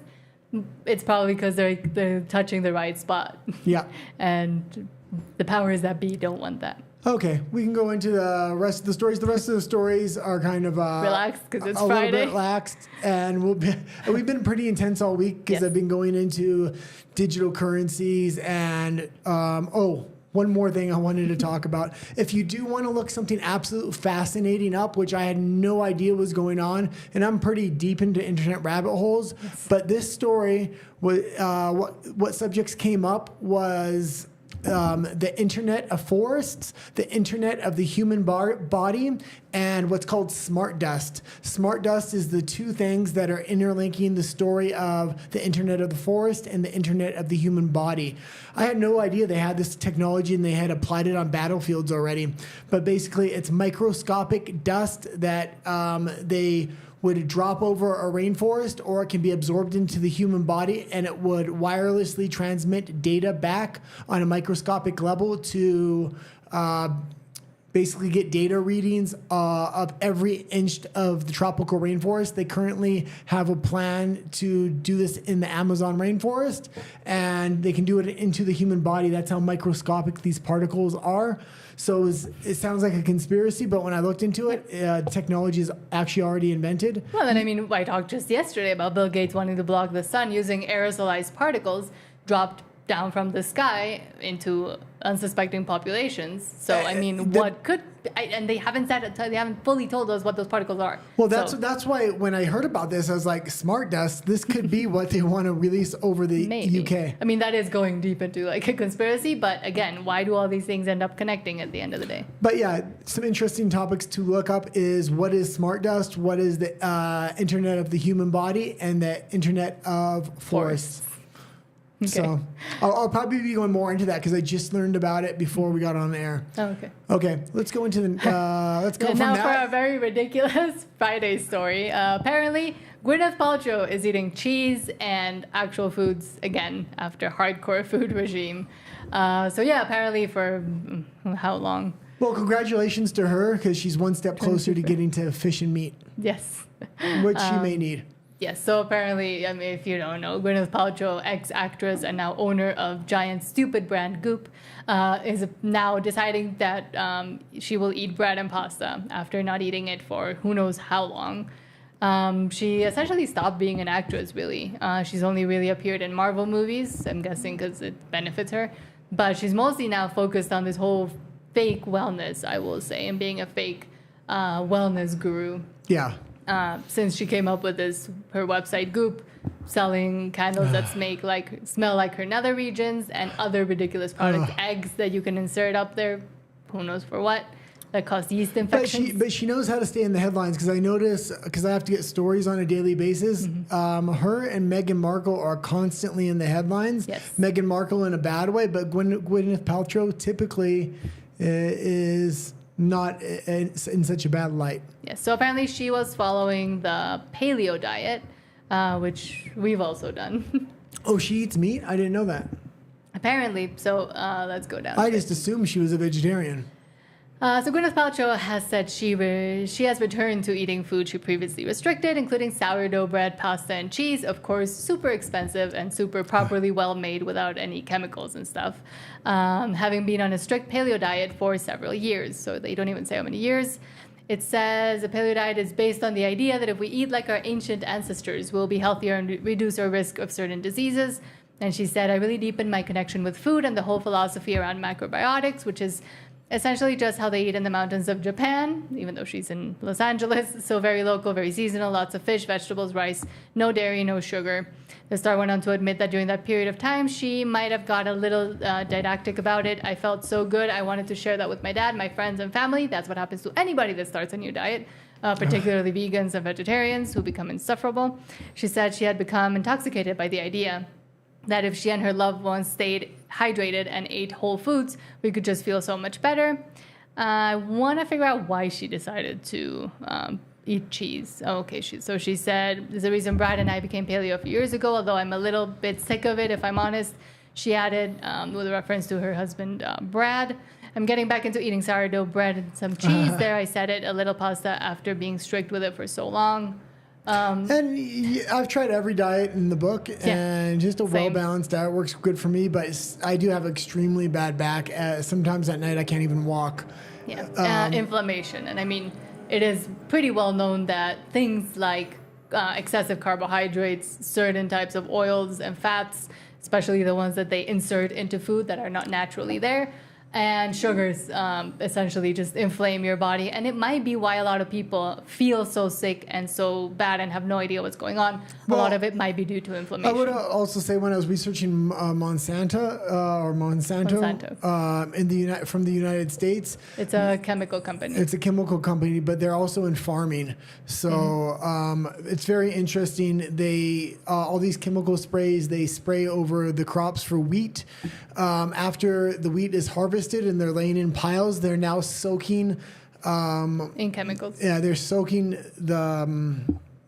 it's probably because they're touching the right spot. Yeah. And the powers that be don't want that. Okay, we can go into the rest of the stories. The rest of the stories are kind of relaxed because it's a Friday. Little bit relaxed, and we've been pretty intense all week because I've been going into digital currencies and one more thing I wanted to talk about. If you do want to look something absolutely fascinating up, which I had no idea was going on, and I'm pretty deep into internet rabbit holes, but this story was what subjects came up was. The internet of forests, the internet of the human body, and what's called smart dust. Smart dust is the two things that are interlinking the story of the internet of the forest and the internet of the human body. I had no idea they had this technology and they had applied it on battlefields already. But basically, it's microscopic dust that they would drop over a rainforest, or it can be absorbed into the human body, and it would wirelessly transmit data back on a microscopic level to basically get data readings of every inch of the tropical rainforest. They currently have a plan to do this in the Amazon rainforest, and they can do it into the human body. That's how microscopic these particles are. So it sounds like a conspiracy, but when I looked into it, technology is actually already invented. Well, then, I mean, I talked just yesterday about Bill Gates wanting to block the sun using aerosolized particles dropped down from the sky into unsuspecting populations. So, I mean, and they haven't they haven't fully told us what those particles are. Well, that's why when I heard about this, I was like, smart dust, this could be what they want to release over the UK. I mean, that is going deep into like a conspiracy, but again, why do all these things end up connecting at the end of the day? But yeah, some interesting topics to look up is what is smart dust, what is the internet of the human body, and the internet of forests. Okay. So I'll probably be going more into that because I just learned about it before we got on the air. Oh, okay. Okay, let's go into the. Let's go from now that. For a very ridiculous Friday story. Apparently, Gwyneth Paltrow is eating cheese and actual foods again after hardcore food regime. Apparently for how long? Well, congratulations to her because she's one step closer to getting to fish and meat. Yes. Which she may need. Yes, so apparently, I mean, if you don't know, Gwyneth Paltrow, ex-actress and now owner of Giant Stupid brand Goop, is now deciding that she will eat bread and pasta after not eating it for who knows how long. She essentially stopped being an actress, really. She's only really appeared in Marvel movies, I'm guessing because it benefits her. But she's mostly now focused on this whole fake wellness, I will say, and being a fake wellness guru. Yeah. Since she came up with her website Goop, selling candles that smell like her nether regions and other ridiculous products, eggs that you can insert up there, who knows for what, that cause yeast infections. But she knows how to stay in the headlines because I notice, because I have to get stories on a daily basis, her and Meghan Markle are constantly in the headlines. Yes. Meghan Markle in a bad way, but Gwyneth Paltrow typically is not in such a bad light. Yes, so apparently she was following the paleo diet, which we've also done. Oh, she eats meat? I didn't know that. Apparently, so let's go down. I just assumed she was a vegetarian. So Gwyneth Paltrow has said she has returned to eating food she previously restricted, including sourdough bread, pasta, and cheese. Of course, super expensive and super properly well made without any chemicals and stuff. Having been on a strict paleo diet for several years, so they don't even say how many years. It says the paleo diet is based on the idea that if we eat like our ancient ancestors, we'll be healthier and reduce our risk of certain diseases. And she said, I really deepened my connection with food and the whole philosophy around macrobiotics, which is essentially just how they eat in the mountains of Japan, even though she's in Los Angeles. So very local, very seasonal, lots of fish, vegetables, rice, no dairy, no sugar. The star went on to admit that during that period of time, she might have got a little didactic about it. I felt so good. I wanted to share that with my dad, my friends, and family. That's what happens to anybody that starts a new diet. particularly vegans and vegetarians who become insufferable. She said she had become intoxicated by the idea that if she and her loved ones stayed hydrated and ate whole foods, we could just feel so much better. I want to figure out why she decided to eat cheese. Oh, okay. So she said, there's a reason Brad and I became paleo a few years ago, although I'm a little bit sick of it, if I'm honest. She added, with a reference to her husband, Brad, I'm getting back into eating sourdough bread and some cheese. There, I said it, a little pasta after being strict with it for so long. And I've tried every diet in the book, and just a well-balanced diet works good for me, but I do have extremely bad back. Sometimes at night I can't even walk. Yeah, inflammation. And I mean, it is pretty well known that things like excessive carbohydrates, certain types of oils and fats, especially the ones that they insert into food that are not naturally there, and sugars essentially just inflame your body. And it might be why a lot of people feel so sick and so bad and have no idea what's going on. A lot of it might be due to inflammation. I would also say when I was researching Monsanto from the United States. It's a chemical company. It's a chemical company, but they're also in farming. So it's very interesting. They all these chemical sprays, they spray over the crops for wheat. After the wheat is harvested and they're laying in piles, they're now soaking in chemicals. Yeah, they're soaking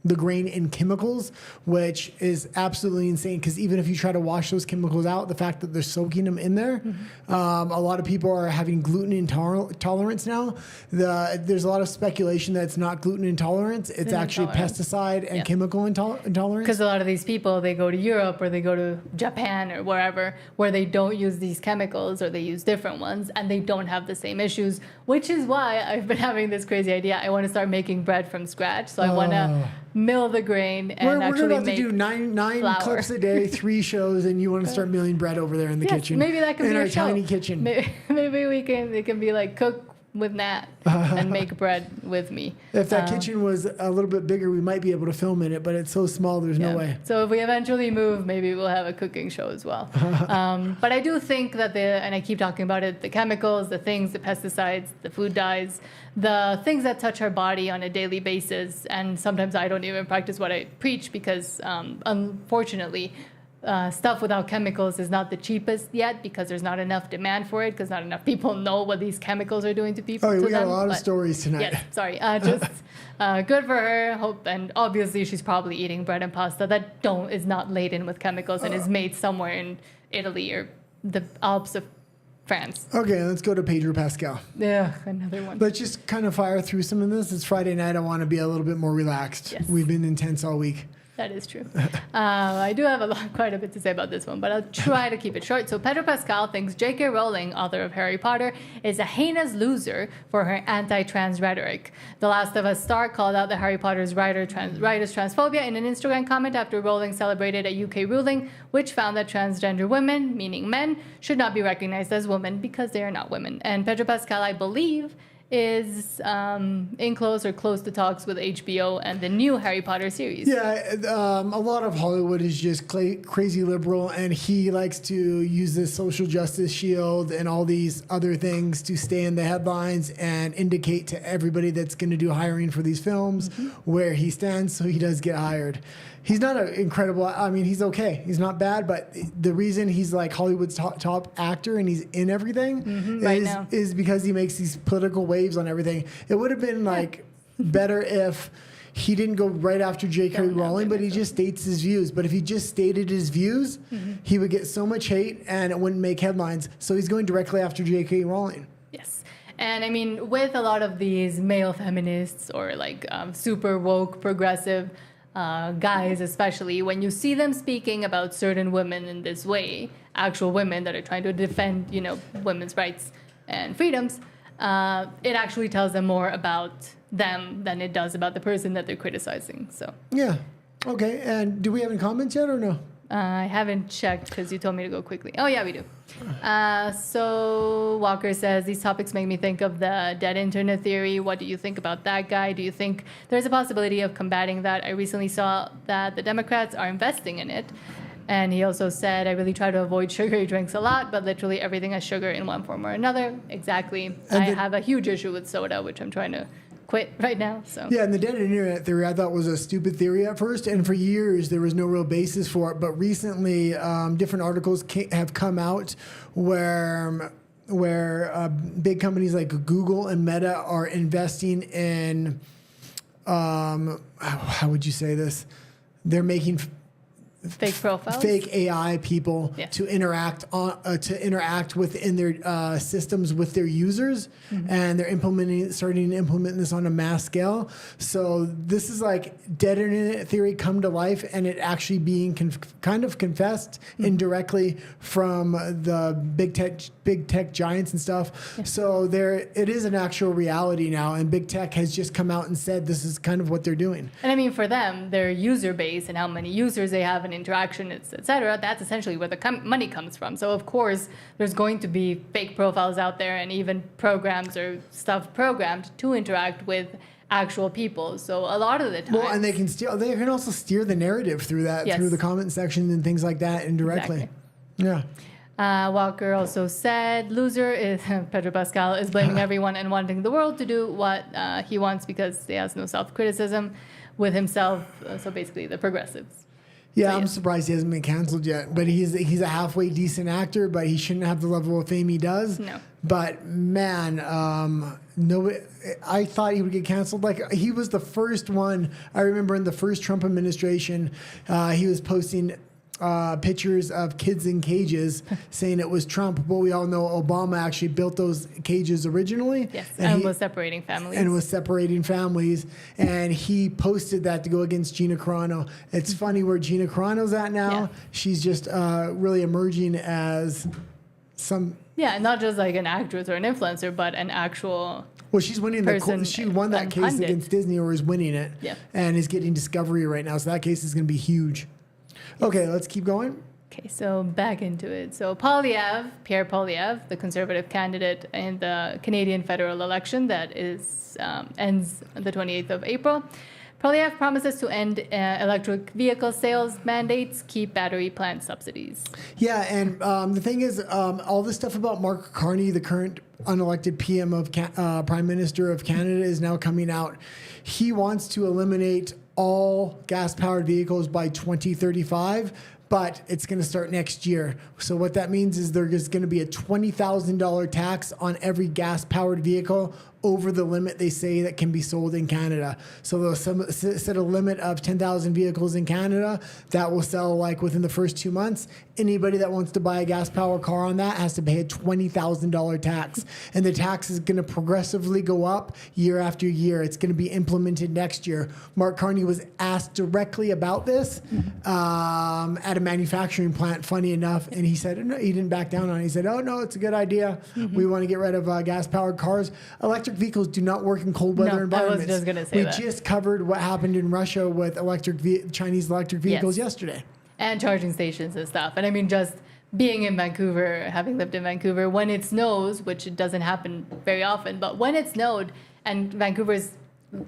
the grain in chemicals, which is absolutely insane, because even if you try to wash those chemicals out, the fact that they're soaking them in there, a lot of people are having gluten intolerance now. There's a lot of speculation that it's not gluten intolerance, it's actually pesticide and chemical intolerance. Because a lot of these people, they go to Europe or they go to Japan or wherever, where they don't use these chemicals or they use different ones, and they don't have the same issues, which is why I've been having this crazy idea. I want to start making bread from scratch. So I want to mill the grain and actually make We're about to do nine clips a day, 3 shows, and you want to start milling bread over there in the kitchen. Maybe that could be our a show. tiny kitchen. Maybe it can be like cook with Nat and make bread with me. If that kitchen was a little bit bigger, we might be able to film in it, but it's so small, there's no way. So if we eventually move, maybe we'll have a cooking show as well. But I do think that and I keep talking about it, the chemicals, the things, the pesticides, the food dyes, the things that touch our body on a daily basis, and sometimes I don't even practice what I preach because, unfortunately, stuff without chemicals is not the cheapest yet because there's not enough demand for it, because not enough people know what these chemicals are doing to people. We got a lot of stories tonight. Yes, sorry. Just good for her. Hope, and obviously she's probably eating bread and pasta that is not laden with chemicals and is made somewhere in Italy or the Alps of France. Okay, let's go to Pedro Pascal. Yeah, another one. Let's just kind of fire through some of this. It's Friday night. I want to be a little bit more relaxed. Yes. We've been intense all week. That is true. I do have quite a bit to say about this one, but I'll try to keep it short. So Pedro Pascal thinks J.K. Rowling, author of Harry Potter, is a heinous loser for her anti-trans rhetoric. The Last of Us star called out the Harry Potter's writer's transphobia in an Instagram comment after Rowling celebrated a UK ruling which found that transgender women, meaning men, should not be recognized as women because they are not women. And Pedro Pascal, I believe, is in close to talks with HBO and the new Harry Potter series. Yeah, a lot of Hollywood is just crazy liberal, and he likes to use this social justice shield and all these other things to stay in the headlines and indicate to everybody that's going to do hiring for these films where he stands, so he does get hired. He's not an incredible, I mean, he's okay. He's not bad, but the reason he's like Hollywood's top actor and he's in everything is because he makes these political waves on everything. It would have been like better if he didn't go right after J.K. Rowling, but he just states his views. But if he just stated his views, he would get so much hate and it wouldn't make headlines. So he's going directly after J.K. Rowling. Yes. And I mean, with a lot of these male feminists or like super woke, progressive guys, especially, when you see them speaking about certain women in this way, actual women that are trying to defend, women's rights and freedoms, it actually tells them more about them than it does about the person that they're criticizing. So yeah. Okay. And do we have any comments yet or no? I haven't checked because you told me to go quickly. Oh, yeah, we do. So Walker says, these topics make me think of the dead internet theory. What do you think about that, guy? Do you think there's a possibility of combating that? I recently saw that the Democrats are investing in it. And he also said, I really try to avoid sugary drinks a lot, but literally everything has sugar in one form or another. Exactly. I have a huge issue with soda, which I'm trying to quit right now. So yeah, and the dead internet theory I thought was a stupid theory at first, and for years there was no real basis for it. But recently, different articles have come out where big companies like Google and Meta are investing in how would you say this? They're making fake profiles, fake AI people to interact within their systems with their users, and they're starting to implement this on a mass scale. So this is like dead internet theory come to life, and it actually being kind of confessed indirectly from the big tech giants and stuff. Yeah. So it is an actual reality now, and big tech has just come out and said this is kind of what they're doing. And I mean, for them, their user base and how many users they have and interaction, etc., that's essentially where the money comes from. So of course there's going to be fake profiles out there, and even programs or stuff programmed to interact with actual people. So a lot of the time, well, and they can also steer the narrative through that, through the comment section and things like that indirectly. Exactly. Yeah. Walker also said, Pedro Pascal is blaming everyone and wanting the world to do what he wants because he has no self-criticism with himself. So basically the progressives. Yeah, so, I'm surprised he hasn't been canceled yet. But he's a halfway decent actor, but he shouldn't have the level of fame he does. No. But man, I thought he would get canceled. Like, he was the first one. I remember in the first Trump administration, he was posting pictures of kids in cages saying it was Trump, but we all know Obama actually built those cages originally. Yes, and was separating families. And he posted that to go against Gina Carano. It's funny where Gina Carano's at now. Yeah. She's just really emerging as some... Yeah, not just like an actress or an influencer, but an actual... Well, she's winning she won that case against Disney, or is winning it, and is getting Discovery right now. So that case is going to be huge. Okay, let's keep going. Okay, so back into it. So Pierre Poilievre, the Conservative candidate in the Canadian federal election that ends the 28th of April. Poilievre promises to end electric vehicle sales mandates, keep battery plant subsidies. Yeah, and the thing is, all this stuff about Mark Carney, the current unelected PM of Prime Minister of Canada, is now coming out. He wants to eliminate all gas-powered vehicles by 2035, but it's going to start next year. So what that means is there's going to be a $20,000 tax on every gas-powered vehicle over the limit they say that can be sold in Canada. So they'll set a limit of 10,000 vehicles in Canada that will sell like within the first 2 months. Anybody that wants to buy a gas-powered car on that has to pay a $20,000 tax. And the tax is going to progressively go up year after year. It's going to be implemented next year. Mark Carney was asked directly about this at a manufacturing plant, funny enough, and he said, no, he didn't back down on it. He said, oh, no, it's a good idea. We want to get rid of gas-powered cars. Electric vehicles do not work in cold weather environments. I was just going to say that. We just covered what happened in Russia with Chinese electric vehicles yesterday. And charging stations and stuff. And I mean, just being in Vancouver, having lived in Vancouver, when it snows, which it doesn't happen very often, but when it snowed, and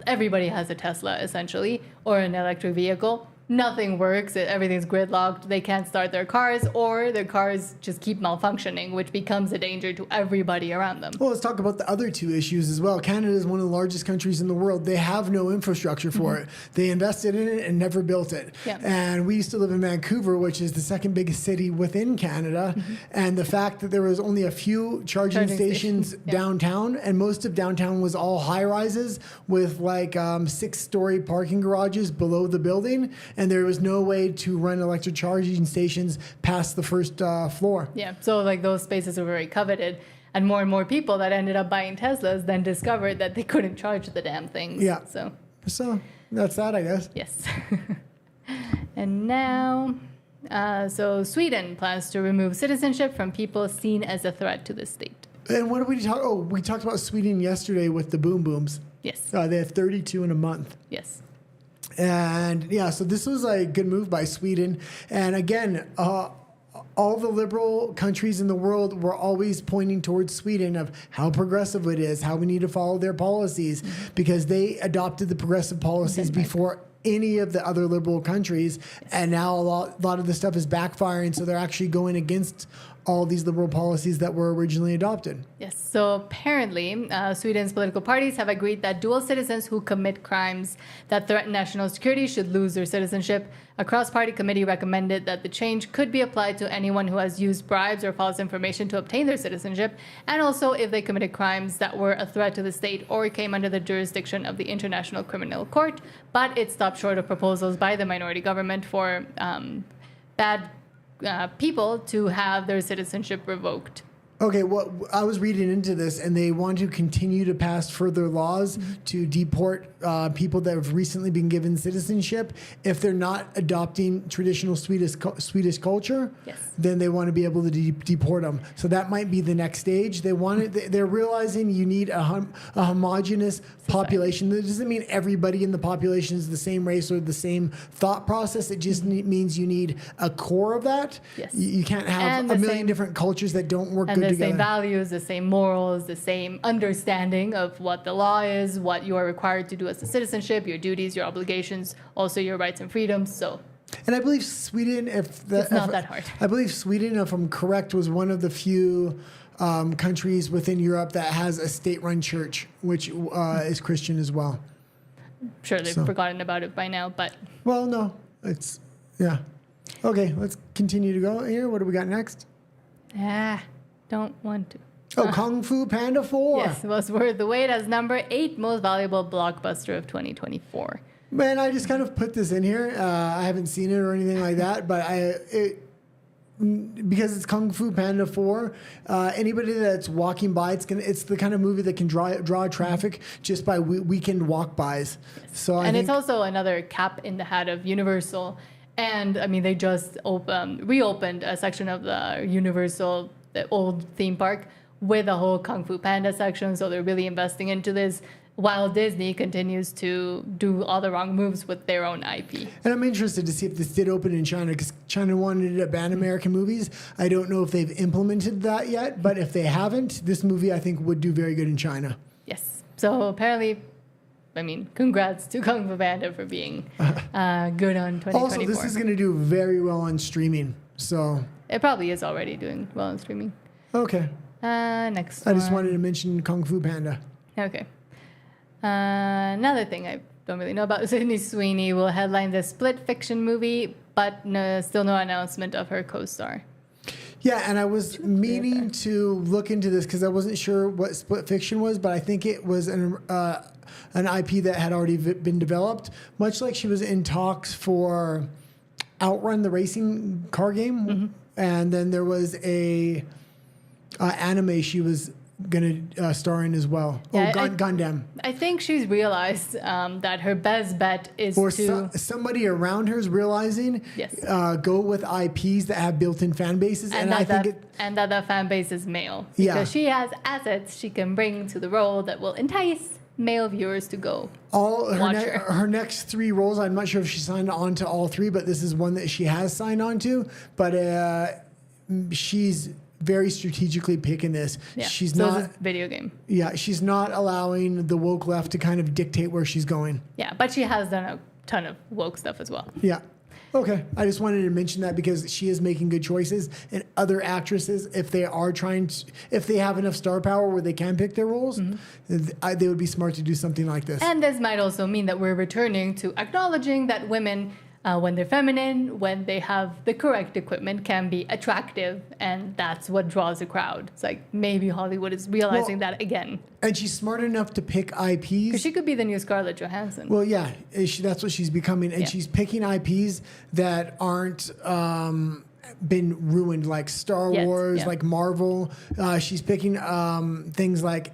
everybody has a Tesla essentially, or an electric vehicle, nothing works. Everything's gridlocked. They can't start their cars, or their cars just keep malfunctioning, which becomes a danger to everybody around them. Well, let's talk about the other two issues as well. Canada is one of the largest countries in the world. They have no infrastructure for it. They invested in it and never built it. Yeah. And we used to live in Vancouver, which is the second biggest city within Canada. And the fact that there was only a few charging stations downtown, and most of downtown was all high-rises with like 6-story parking garages below the building. And there was no way to run electric charging stations past the first floor. Yeah, so like those spaces were very coveted. And more people that ended up buying Teslas then discovered that they couldn't charge the damn things. Yeah. So that's that, I guess. Yes. And now, so Sweden plans to remove citizenship from people seen as a threat to the state. And what did we talk? Oh, we talked about Sweden yesterday with the boom booms. Yes. They have 32 in a month. Yes. And yeah, so this was a good move by Sweden. And again, all the liberal countries in the world were always pointing towards Sweden of how progressive it is, how we need to follow their policies, because they adopted the progressive policies before any of the other liberal countries. And now a lot of the stuff is backfiring. So they're actually going against all these liberal policies that were originally adopted. Yes. So apparently, Sweden's political parties have agreed that dual citizens who commit crimes that threaten national security should lose their citizenship. A cross-party committee recommended that the change could be applied to anyone who has used bribes or false information to obtain their citizenship, and also if they committed crimes that were a threat to the state or came under the jurisdiction of the International Criminal Court. But it stopped short of proposals by the minority government for bad people to have their citizenship revoked. Okay, well, I was reading into this, and they want to continue to pass further laws to deport people that have recently been given citizenship. If they're not adopting traditional Swedish culture, yes, then they want to be able to deport them. So that might be the next stage. They want it. They're realizing you need a homogenous population. That doesn't mean everybody in the population is the same race or the same thought process. It just means you need a core of that. Yes. You can't have a million different cultures that don't work good together. The same values, the same morals, the same understanding of what the law is, what you are required to do as a citizenship, your duties, your obligations, also your rights and freedoms. So, and I believe Sweden, it's not that hard. I believe Sweden, if I'm correct, was one of the few countries within Europe that has a state-run church, which is Christian as well. I'm sure they've forgotten about it by now, but... Well, no. It's, yeah. Okay, let's continue to go here. What do we got next? Don't want to. Oh, Kung Fu Panda 4. Yes, was worth the wait as number 8 most valuable blockbuster of 2024. Man, I just kind of put this in here. I haven't seen it or anything like that, but because it's Kung Fu Panda 4, anybody that's walking by, it's the kind of movie that can draw traffic just by weekend walk-bys. Yes. So it's also another cap in the hat of Universal. And, I mean, they just reopened a section of the Universal, the old theme park, with a whole Kung Fu Panda section. So they're really investing into this, while Disney continues to do all the wrong moves with their own IP. And I'm interested to see if this did open in China, because China wanted to ban American movies. I don't know if they've implemented that yet, but if they haven't, this movie, I think, would do very good in China. Yes. So apparently, I mean, congrats to Kung Fu Panda for being good on 2024. Also, this is going to do very well on streaming. So it probably is already doing well on streaming. Okay. Next I just wanted to mention Kung Fu Panda. Okay. Another thing I don't really know about, Sydney Sweeney will headline the Split fiction movie, but still no announcement of her co-star. Yeah, and I was meaning to look into this because I wasn't sure what Split Fiction was, but I think it was an IP that had already been developed, much like she was in talks for Outrun, the racing car game. Mm-hmm. And then there was a anime she was going to star in as well. Yeah, Gundam. I think she's realized that her best bet is somebody around her is realizing go with IPs that have built-in fan bases. And that the fan base is male. Because she has assets she can bring to the role that will entice male viewers to go watch her. Her next 3 roles, I'm not sure if she signed on to all 3, but this is one that she has signed on to. But she's very strategically picking this. Yeah. She's so not it's a video game. Yeah, she's not allowing the woke left to kind of dictate where she's going. Yeah, but she has done a ton of woke stuff as well. Yeah. Okay. I just wanted to mention that because she is making good choices, and other actresses, if they have enough star power where they can pick their roles, they would be smart to do something like this. And this might also mean that we're returning to acknowledging that women, when they're feminine, when they have the correct equipment, can be attractive, and that's what draws a crowd. It's like maybe Hollywood is realizing that again. And she's smart enough to pick IPs. Because she could be the new Scarlett Johansson. Well, yeah, that's what she's becoming. And she's picking IPs that aren't been ruined, like Star Wars, like Marvel. She's picking things like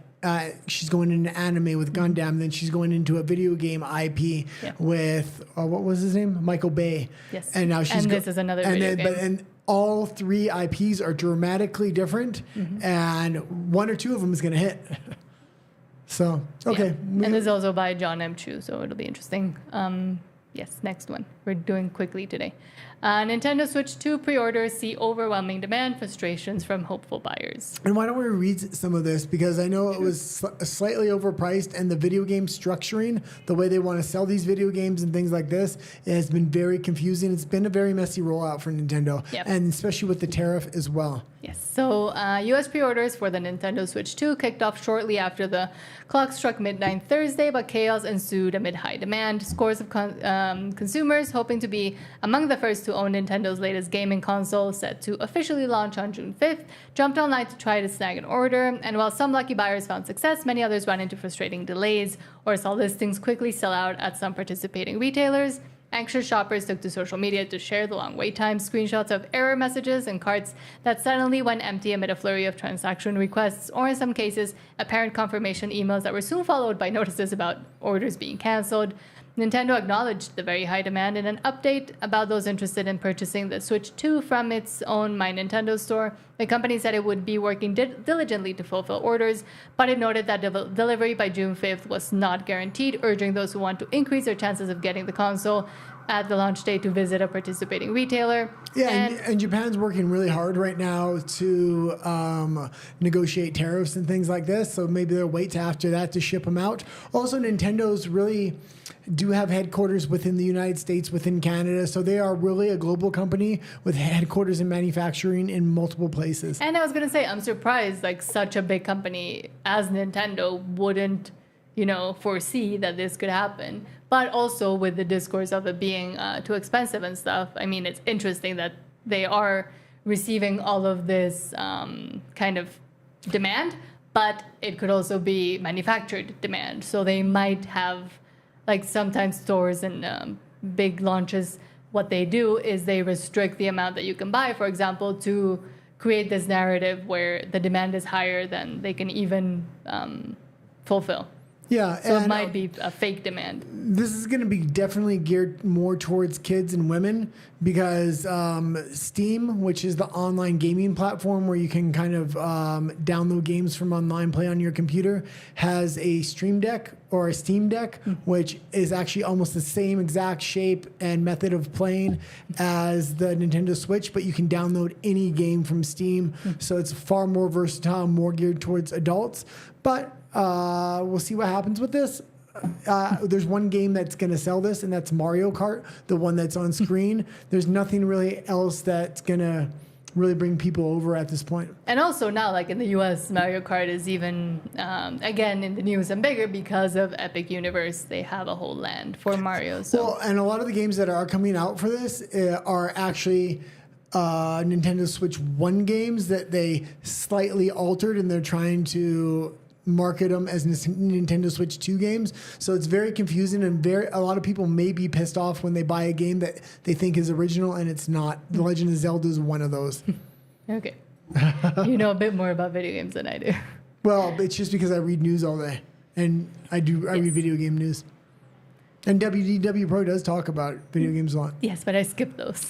she's going into anime with Gundam, then she's going into a video game IP with what was his name, Michael Bay. Yes, and now she's this is another video game. And all 3 IPs are dramatically different, and 1 or 2 of them is going to hit. So okay, and this is also by John M. Chu, so it'll be interesting. Yes, next one. We're doing quickly today. Nintendo Switch 2 pre-orders see overwhelming demand, frustrations from hopeful buyers. And why don't we read some of this? Because I know it was slightly overpriced, and the video game structuring, the way they want to sell these video games and things like this, it has been very confusing. It's been a very messy rollout for Nintendo, and especially with the tariff as well. Yes, so U.S. pre-orders for the Nintendo Switch 2 kicked off shortly after the clock struck midnight Thursday, but chaos ensued amid high demand. Scores of consumers hoping to be among the first to own Nintendo's latest gaming console, set to officially launch on June 5th, jumped online to try to snag an order. And while some lucky buyers found success, many others ran into frustrating delays or saw listings quickly sell out at some participating retailers. Anxious shoppers took to social media to share the long wait times, screenshots of error messages, and carts that suddenly went empty amid a flurry of transaction requests, or in some cases, apparent confirmation emails that were soon followed by notices about orders being canceled. Nintendo acknowledged the very high demand in an update about those interested in purchasing the Switch 2 from its own My Nintendo store. The company said it would be working diligently to fulfill orders, but it noted that delivery by June 5th was not guaranteed, urging those who want to increase their chances of getting the console at the launch date to visit a participating retailer. Yeah, and Japan's working really hard right now to negotiate tariffs and things like this, so maybe they'll wait till after that to ship them out. Also, Nintendo's really do have headquarters within the United States, within Canada, so they are really a global company with headquarters and manufacturing in multiple places. And I was going to say, I'm surprised like such a big company as Nintendo wouldn't, foresee that this could happen. But also with the discourse of it being too expensive and stuff, I mean, it's interesting that they are receiving all of this kind of demand, but it could also be manufactured demand. So they might have, like sometimes stores and big launches, what they do is they restrict the amount that you can buy, for example, to create this narrative where the demand is higher than they can even fulfill. Yeah, so it might be a fake demand. This is going to be definitely geared more towards kids and women because Steam, which is the online gaming platform where you can kind of download games from online, play on your computer, has a Stream Deck or a Steam Deck, which is actually almost the same exact shape and method of playing as the Nintendo Switch, but you can download any game from Steam. So it's far more versatile, more geared towards adults. But we'll see what happens with this. There's one game that's going to sell this, and that's Mario Kart, the one that's on screen. There's nothing really else that's going to really bring people over at this point. And also now, like in the US, Mario Kart is even, again, in the news and bigger because of Epic Universe. They have a whole land for Mario. So. Well, and a lot of the games that are coming out for this are actually Nintendo Switch 1 games that they slightly altered, and they're trying to market them as Nintendo Switch 2 games. So it's very confusing, and a lot of people may be pissed off when they buy a game that they think is original and it's not. The Legend of Zelda is one of those. Okay. You know a bit more about video games than I do. Well, it's just because I read news all day, and I read video game news. And WDW Pro does talk about video games a lot. Yes, but I skipped those.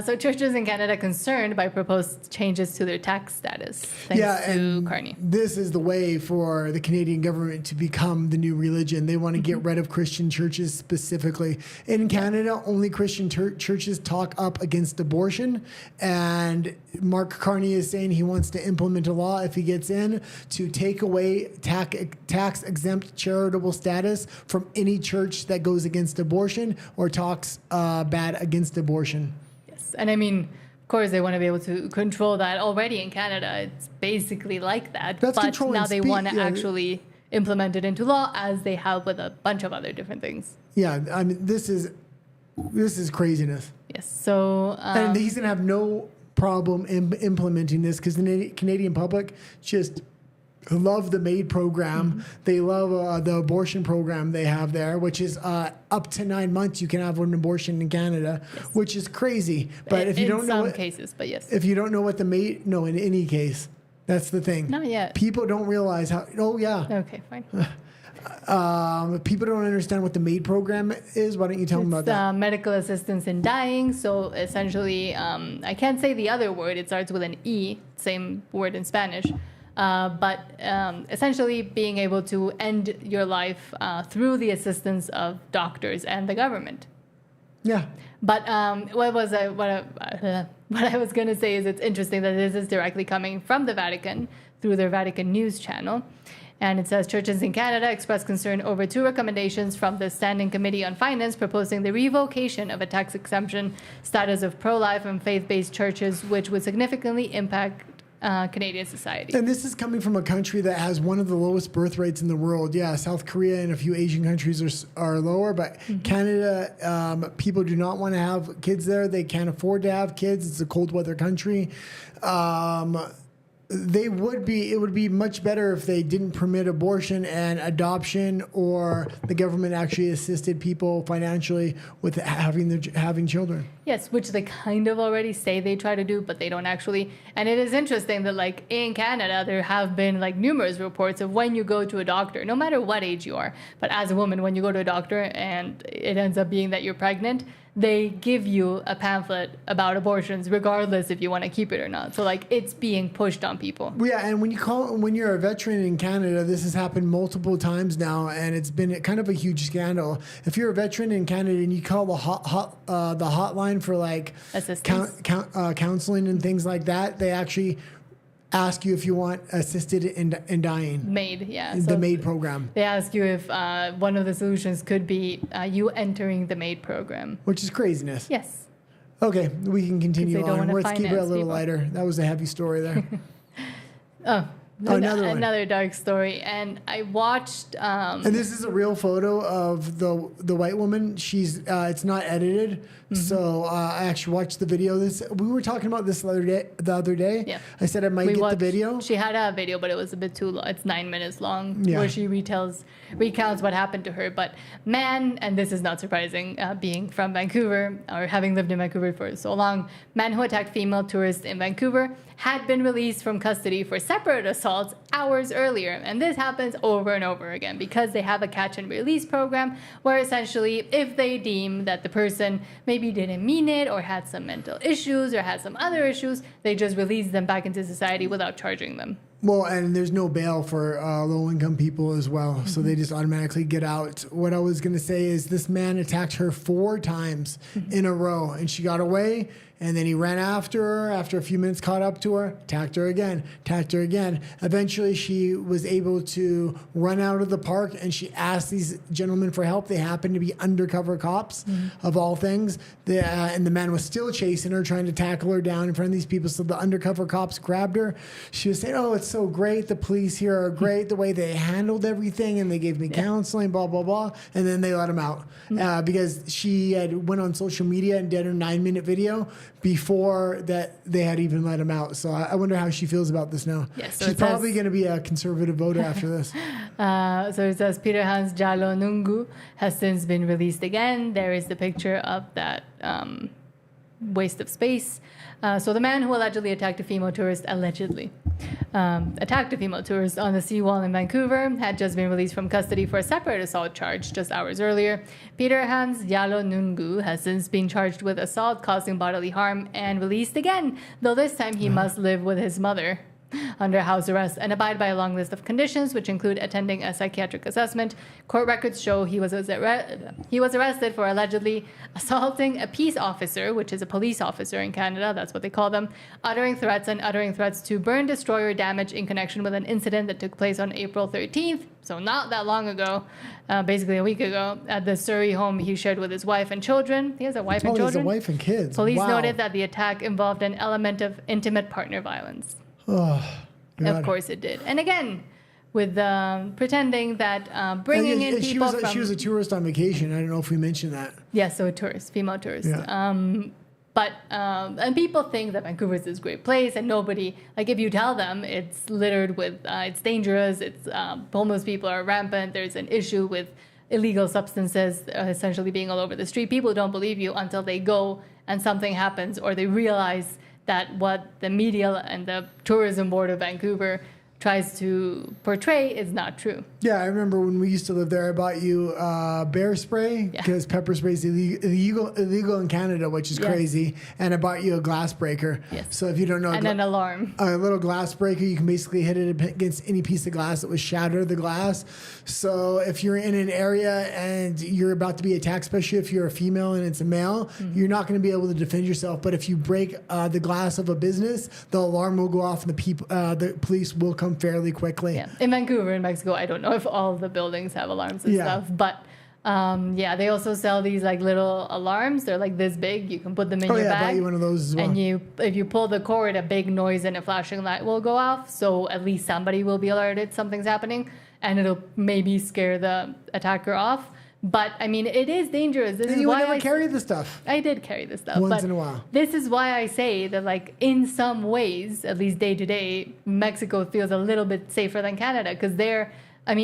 So churches in Canada concerned by proposed changes to their tax status. Thanks to Carney. This is the way for the Canadian government to become the new religion. They want to get rid of Christian churches specifically. In Canada, only Christian churches talk up against abortion. And Mark Carney is saying he wants to implement a law, if he gets in, to take away tax-exempt charitable status from any church that goes against abortion or talks bad against abortion. Yes, and I mean, of course, they want to be able to control that already in Canada. It's basically like that. That's but now they want to yeah. actually implement it into law, as they have with a bunch of other different things. Yeah, I mean, this is craziness. Yes, so... and he's going to have no problem implementing this because the Canadian public just love the MAID program. They love the abortion program they have there, which is up to 9 months you can have an abortion in Canada, which is crazy. But if you don't know... In some cases, but yes. If you don't know what the MAID... No, in any case. That's the thing. Not yet. People don't realize how... Oh, yeah. Okay, fine. People don't understand what the MAID program is. Why don't you tell them about that? Medical assistance in dying. So essentially, I can't say the other word. It starts with an E, same word in Spanish. But essentially being able to end your life through the assistance of doctors and the government. Yeah. But what I was going to say is it's interesting that this is directly coming from the Vatican through their Vatican News channel. And it says churches in Canada expressed concern over 2 recommendations from the Standing Committee on Finance proposing the revocation of a tax exemption status of pro-life and faith-based churches, which would significantly impact Canadian society. And this is coming from a country that has one of the lowest birth rates in the world. Yeah, South Korea and a few Asian countries are lower, but Canada, people do not want to have kids there. They can't afford to have kids. It's a cold weather country. It would be much better if they didn't permit abortion and adoption, or the government actually assisted people financially with having children. Yes, which they kind of already say they try to do, but they don't actually. And it is interesting that, like, in Canada, there have been, like, numerous reports of when you go to a doctor, no matter what age you are, but as a woman, when you go to a doctor and it ends up being that you're pregnant, they give you a pamphlet about abortions, regardless if you want to keep it or not. So, like, it's being pushed on people. Yeah, and when you're a veteran in Canada, this has happened multiple times now, and it's been kind of a huge scandal. If you're a veteran in Canada and you call the hotline for, like, counseling and things like that, they actually ask you if you want assisted in dying. MAID, yeah. The So MAID program. they ask you if one of the solutions could be you entering the MAID program. Which is craziness. Yes. Okay, we can continue on. Let's keep it a little lighter. That was a heavy story there. Another dark story. And I watched... and this is a real photo of the white woman. She's it's not edited. So I actually watched the video. We were talking about this the other day. Yeah. I said I might get the video. She had a video, but it was a bit too long. It's 9 minutes long, Yeah. where she recounts what happened to her. But man, and this is not surprising, being from Vancouver or having lived in Vancouver for so long, man who attacked female tourists in Vancouver had been released from custody for separate assaults hours earlier. And this happens over and over again because they have a catch and release program where essentially if they deem that the person maybe didn't mean it or had some mental issues or had some other issues, they just release them back into society without charging them. Well, and there's no bail for low-income people as well, so they just automatically get out. What I was going to say is this man attacked her 4 times in a row, and she got away, and then he ran after her. After a few minutes, caught up to her, attacked her again. Eventually, she was able to run out of the park, and she asked these gentlemen for help. They happened to be undercover cops, of all things, and the man was still chasing her, trying to tackle her down in front of these people, so the undercover cops grabbed her. She was saying, oh, it's so great. The police here are great. The way they handled everything, and they gave me counseling, blah, blah, blah. And then they let him out because she had went on social media and did her 9-minute video before that they had even let him out. So I wonder how she feels about this now. Yes, so she's probably going to be a conservative voter after this. So it says Peter Hans Jalo Nungu has since been released again. There is the picture of that waste of space. So the man who allegedly attacked a female tourist on the seawall in Vancouver had just been released from custody for a separate assault charge just hours earlier. Peter Hans Jalo Nungu has since been charged with assault causing bodily harm and released again, though this time he must live with his mother under house arrest and abide by a long list of conditions, which include attending a psychiatric assessment. Court records show he was arrested for allegedly assaulting a peace officer, which is a police officer in Canada, that's what they call them, uttering threats to burn, destroy, or damage in connection with an incident that took place on April 13th, so not that long ago, basically a week ago, at the Surrey home he shared with his wife and children. He has a wife and children. He has a wife and kids. Police noted that the attack involved an element of intimate partner violence. Oh, God. Of course it did. And again, with bringing in people from... She was a tourist on vacation. I don't know if we mentioned that. Yeah, so a tourist, female tourist. Yeah. And people think that Vancouver is this great place, and nobody, like, if you tell them it's littered with, it's dangerous, it's homeless people are rampant, there's an issue with illegal substances essentially being all over the street, people don't believe you until they go and something happens, or they realize that what the media and the tourism board of Vancouver tries to portray is not true. Yeah, I remember when we used to live there, I bought you bear spray because pepper spray is illegal in Canada, which is crazy. And I bought you a glass breaker. Yes. So if you don't know, and an alarm. A little glass breaker, you can basically hit it against any piece of glass that would shatter the glass. So if you're in an area and you're about to be attacked, especially if you're a female and it's a male, you're not going to be able to defend yourself. But if you break the glass of a business, the alarm will go off and the police will come come fairly quickly. Yeah. In Vancouver, in Mexico, I don't know if all the buildings have alarms and stuff, but they also sell these like little alarms. They're like this big. You can put them in your bag. I bought you one of those as well. And if you pull the cord, a big noise and a flashing light will go off. So at least somebody will be alerted something's happening, and it'll maybe scare the attacker off. But I mean, it is dangerous. And you would never carry the stuff. I did carry the stuff once in a while. This is why I say that, like, in some ways, at least day to day, Mexico feels a little bit safer than Canada, because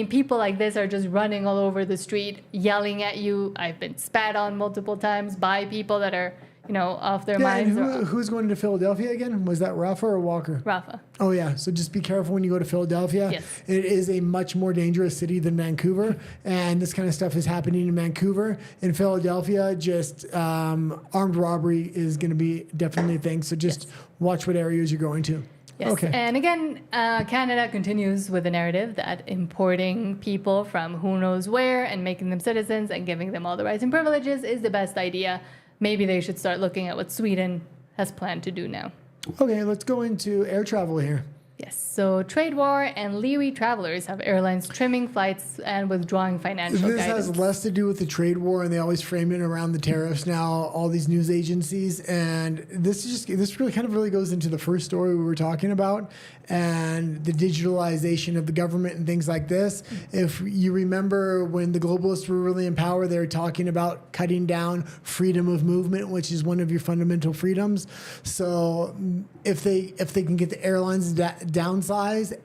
people like this are just running all over the street, yelling at you. I've been spat on multiple times by people that are, off their minds. And who's going to Philadelphia again? Was that Rafa or Walker? Rafa. Oh, yeah. So just be careful when you go to Philadelphia. Yes. It is a much more dangerous city than Vancouver. And this kind of stuff is happening in Vancouver. In Philadelphia, just armed robbery is going to be definitely a thing. So just watch what areas you're going to. Yes. Okay. And again, Canada continues with the narrative that importing people from who knows where and making them citizens and giving them all the rights and privileges is the best idea. Maybe they should start looking at what Sweden has planned to do now. Okay, let's go into air travel here. Yes. So trade war and leery travelers have airlines trimming flights and withdrawing financial guidance. This has less to do with the trade war, and they always frame it around the tariffs now, all these news agencies. And this really goes into the first story we were talking about, and the digitalization of the government and things like this. If you remember when the globalists were really in power, they were talking about cutting down freedom of movement, which is one of your fundamental freedoms. So if they can get the airlines downsize,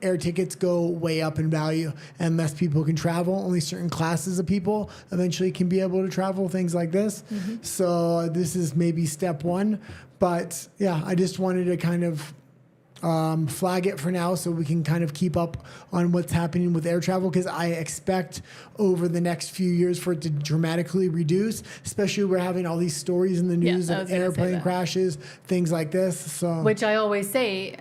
air tickets go way up in value, and less people can travel. Only certain classes of people eventually can be able to travel, things like this. So this is maybe step one. But yeah, I just wanted to kind of flag it for now so we can kind of keep up on what's happening with air travel, because I expect over the next few years for it to dramatically reduce, especially we're having all these stories in the news of airplane crashes, things like this. So, which I always say,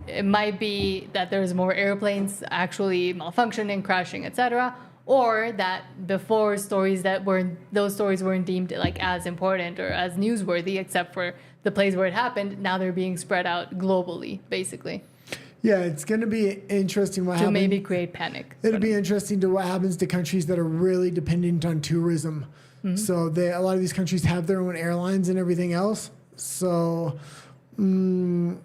it might be that there's more airplanes actually malfunctioning, crashing, etc., or that before those stories weren't deemed like as important or as newsworthy, except for the place where it happened. Now they're being spread out globally, basically. Yeah, it's going to be interesting what happens. To maybe create panic. It'll be interesting to what happens to countries that are really dependent on tourism. So a lot of these countries have their own airlines and everything else. So it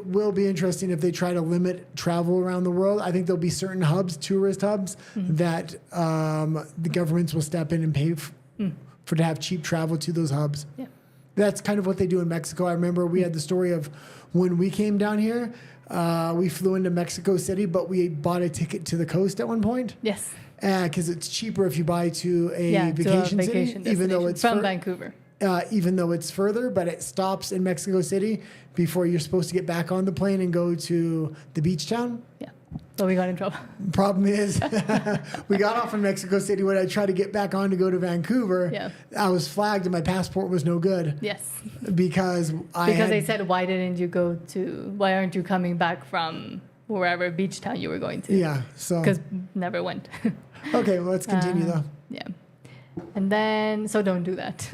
will be interesting if they try to limit travel around the world. I think there'll be certain hubs, tourist hubs, that the governments will step in and pay for to have cheap travel to those hubs. Yeah. That's kind of what they do in Mexico. I remember we had the story of when we came down here, we flew into Mexico City, but we bought a ticket to the coast at one point. Yes. Because it's cheaper if you buy to a vacation city, even though it's from Vancouver. Even though it's further, but it stops in Mexico City before you're supposed to get back on the plane and go to the beach town. Yeah. So we got in trouble. Problem is, we got off in Mexico City. When I tried to get back on to go to Vancouver, I was flagged and my passport was no good. Yes. Because they said, why aren't you coming back from wherever beach town you were going to? Yeah. So. Because never went. Okay, well, let's continue though. Yeah. And then, so don't do that.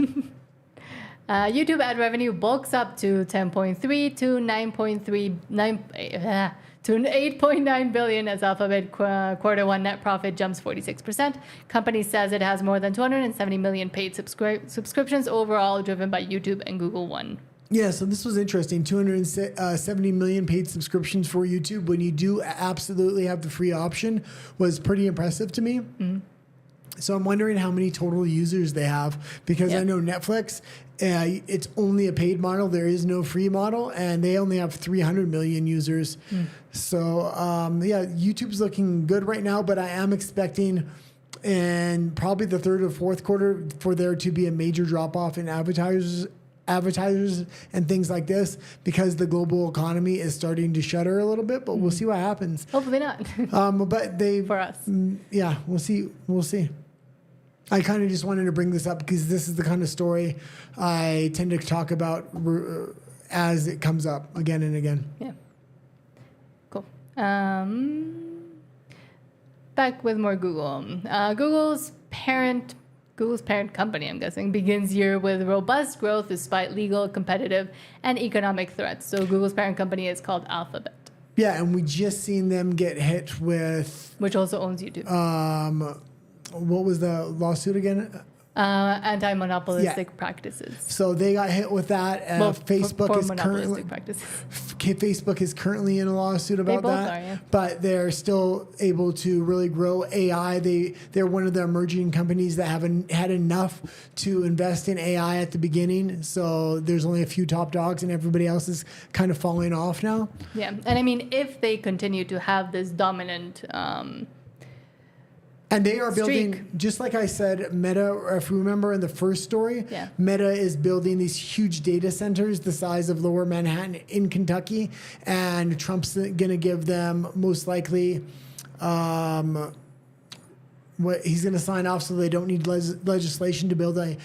YouTube ad revenue bulks up to 10.3 to 8.9 billion as Alphabet quarter one net profit jumps 46%. Company says it has more than 270 million paid subscriptions overall, driven by YouTube and Google One. Yeah, so this was interesting. 270 million paid subscriptions for YouTube when you do absolutely have the free option was pretty impressive to me. So I'm wondering how many total users they have, because I know Netflix, it's only a paid model. There is no free model, and they only have 300 million users. So, YouTube's looking good right now, but I am expecting in probably the third or fourth quarter for there to be a major drop-off in advertisers and things like this, because the global economy is starting to shudder a little bit, but we'll see what happens. Hopefully not. But for us. Yeah, we'll see. I kind of just wanted to bring this up because this is the kind of story I tend to talk about as it comes up again and again. Yeah. Cool. Back with more Google. Google's parent Google's parent company, I'm guessing, begins year with robust growth despite legal, competitive, and economic threats. So Google's parent company is called Alphabet. Yeah, and we just seen them get hit with... Which also owns YouTube. What was the lawsuit again? Anti-monopolistic practices. So they got hit with that. Facebook is currently in a lawsuit about that. But they're still able to really grow AI. They're one of the emerging companies that haven't had enough to invest in AI at the beginning. So there's only a few top dogs, and everybody else is kind of falling off now. Yeah, and I mean, if they continue to have this dominant. And they are building, just like I said, Meta, if you remember in the first story, Meta is building these huge data centers the size of Lower Manhattan in Kentucky. And Trump's going to give them most likely what he's going to sign off so they don't need legislation to build a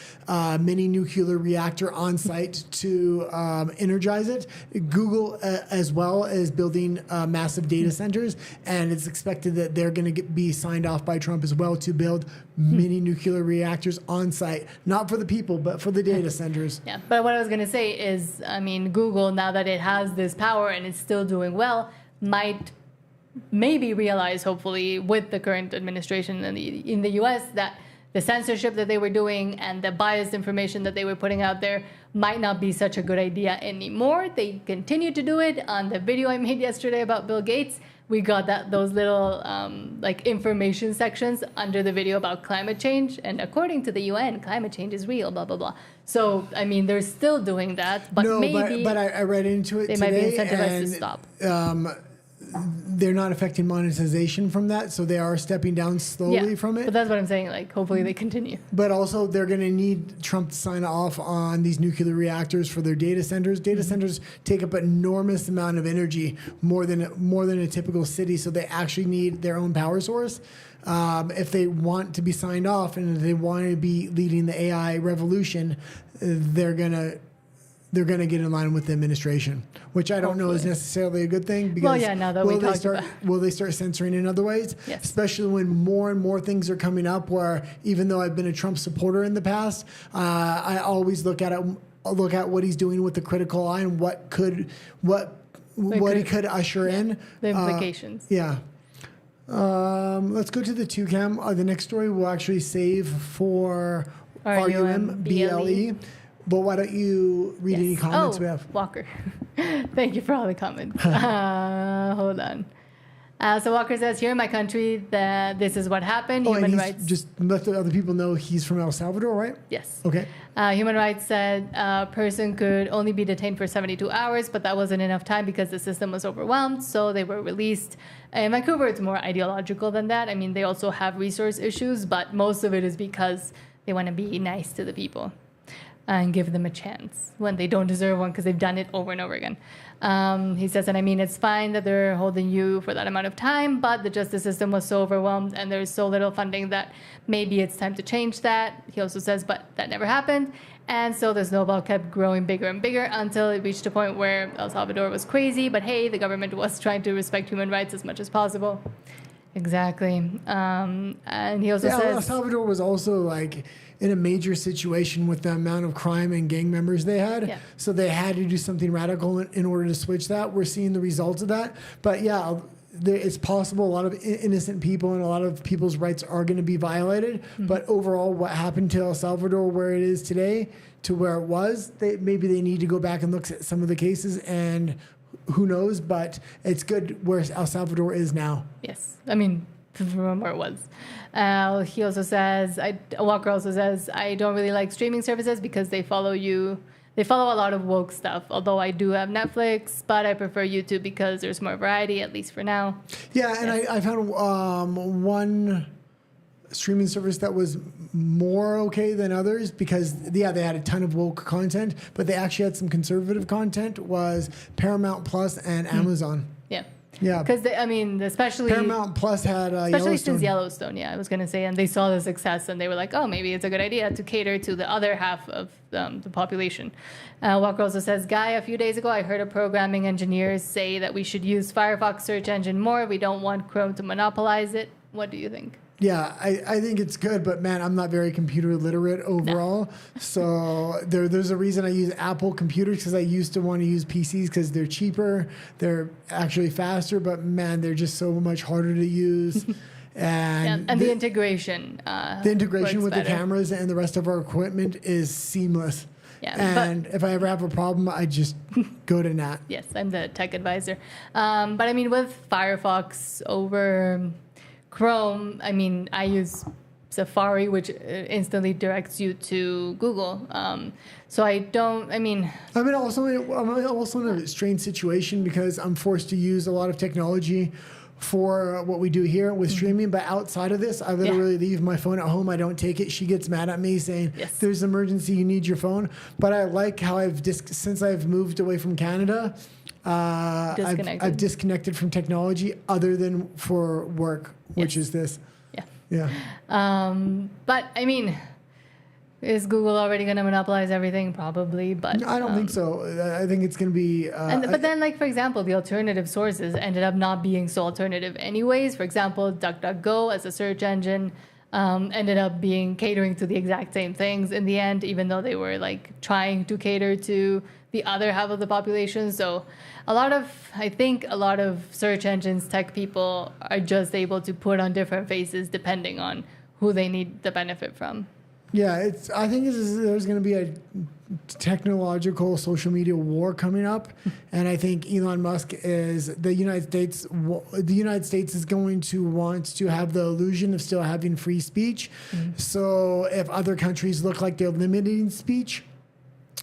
mini nuclear reactor on site to energize it. Google as well is building massive data centers, and it's expected that they're going to be signed off by Trump as well to build mini nuclear reactors on site, not for the people, but for the data centers. Yeah, but what I was going to say is, I mean, Google, now that it has this power and it's still doing well, might maybe realize, hopefully, with the current administration in the U.S., that the censorship that they were doing and the biased information that they were putting out there might not be such a good idea anymore. They continue to do it. On the video I made yesterday about Bill Gates, we got those little like information sections under the video about climate change. And according to the UN, climate change is real, blah, blah, blah. So, I mean, they're still doing that. But maybe but I read into it they today, might be incentivized to stop. They're not affecting monetization from that, so they are stepping down slowly from it. But that's what I'm saying. Like, hopefully they continue. But also, they're going to need Trump to sign off on these nuclear reactors for their data centers. Data centers take up an enormous amount of energy, more than a typical city. So they actually need their own power source. If they want to be signed off and if they want to be leading the AI revolution, they're gonna get in line with the administration, which I don't know is necessarily a good thing. Because now that will they start censoring in other ways? Yes. Especially when more and more things are coming up where, even though I've been a Trump supporter in the past, I always look at what he's doing with the critical eye and what he could usher in. The implications. Let's go to the toucan. The next story we'll actually save for RUMBLE. But why don't you read any comments we have? Walker. Thank you for all the comments. Hold on. So Walker says, here in my country, that this is what happened. Human rights. Just let the other people know he's from El Salvador, right? Yes. Okay. Human rights said a person could only be detained for 72 hours, but that wasn't enough time because the system was overwhelmed, so they were released. In Vancouver, it's more ideological than that. I mean, they also have resource issues, but most of it is because they want to be nice to the people and give them a chance when they don't deserve one because they've done it over and over again. He says, and I mean, it's fine that they're holding you for that amount of time, but the justice system was so overwhelmed and there's so little funding that maybe it's time to change that. He also says, but that never happened. And so the snowball kept growing bigger and bigger until it reached a point where El Salvador was crazy, but hey, the government was trying to respect human rights as much as possible. Exactly. And he also says... El Salvador was also like in a major situation with the amount of crime and gang members they had. Yeah. So they had to do something radical in order to switch that. We're seeing the results of that. But yeah, it's possible a lot of innocent people and a lot of people's rights are going to be violated. Mm-hmm. But overall, what happened to El Salvador, where it is today, to where it was, maybe they need to go back and look at some of the cases, and who knows, but it's good where El Salvador is now. Yes. I mean, from where it was. He also says, Walker also says, I don't really like streaming services because they follow a lot of woke stuff. Although I do have Netflix, but I prefer YouTube because there's more variety, at least for now. Yeah, and yes. I found one streaming service that was more okay than others because, they had a ton of woke content, but they actually had some conservative content, was Paramount Plus and Amazon. Yeah. Yeah. Because, especially... Paramount Plus had especially Yellowstone. Since Yellowstone, I was going to say. And they saw the success, and they were like, oh, maybe it's a good idea to cater to the other half of the population. Walker also says, Guy, a few days ago, I heard a programming engineer say that we should use Firefox search engine more. We don't want Chrome to monopolize it. What do you think? Yeah, I think it's good, but man, I'm not very computer literate overall. No. So there's a reason I use Apple computers, because I used to want to use PCs because they're cheaper, they're actually faster, but man, they're just so much harder to use. And the integration. The integration with better. The cameras and the rest of our equipment is seamless. Yeah, and if I ever have a problem, I just go to Nat. Yes, I'm the tech advisor. But I mean, with Firefox over Chrome, I mean, I use Safari, which instantly directs you to Google. So I don't, I mean... I'm also in a strange situation because I'm forced to use a lot of technology for what we do here with streaming, but outside of this, I literally leave my phone at home. I don't take it. She gets mad at me saying, there's an emergency, you need your phone. But I like how since I've moved away from Canada, I've disconnected from technology other than for work, which is this. Yeah. But I mean, is Google already going to monopolize everything? Probably, but no, I don't think so. I think it's going to be. But then, like for example, the alternative sources ended up not being so alternative, anyways. For example, DuckDuckGo as a search engine ended up catering to the exact same things in the end, even though they were like trying to cater to the other half of the population. So, I think a lot of search engines, tech people are just able to put on different faces depending on who they need the benefit from. Yeah, I think there's going to be a technological social media war coming up, and I think Elon Musk is the United States. The United States is going to want to have the illusion of still having free speech. Mm-hmm. So if other countries look like they're limiting speech,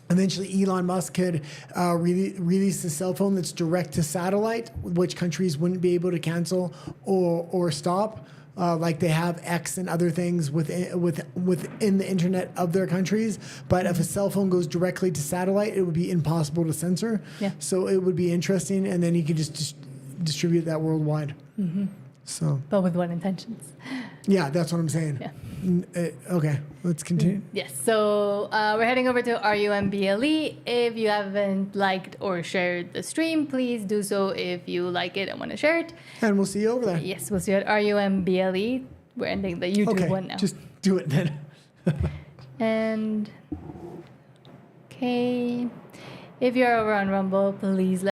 eventually Elon Musk could release a cell phone that's direct to satellite, which countries wouldn't be able to cancel or stop. Like they have X and other things within the internet of their countries. But if a cell phone goes directly to satellite, it would be impossible to censor. Yeah. So it would be interesting, and then you could just distribute that worldwide. Mm-hmm. So. But with what intentions? Yeah, that's what I'm saying. Yeah. Okay, let's continue. Yes, so we're heading over to RUMBLE. If you haven't liked or shared the stream, please do so if you like it and want to share it. And we'll see you over there. Yes, we'll see you at RUMBLE. We're ending the YouTube one now. Just do it then. And, okay. If you're over on Rumble, please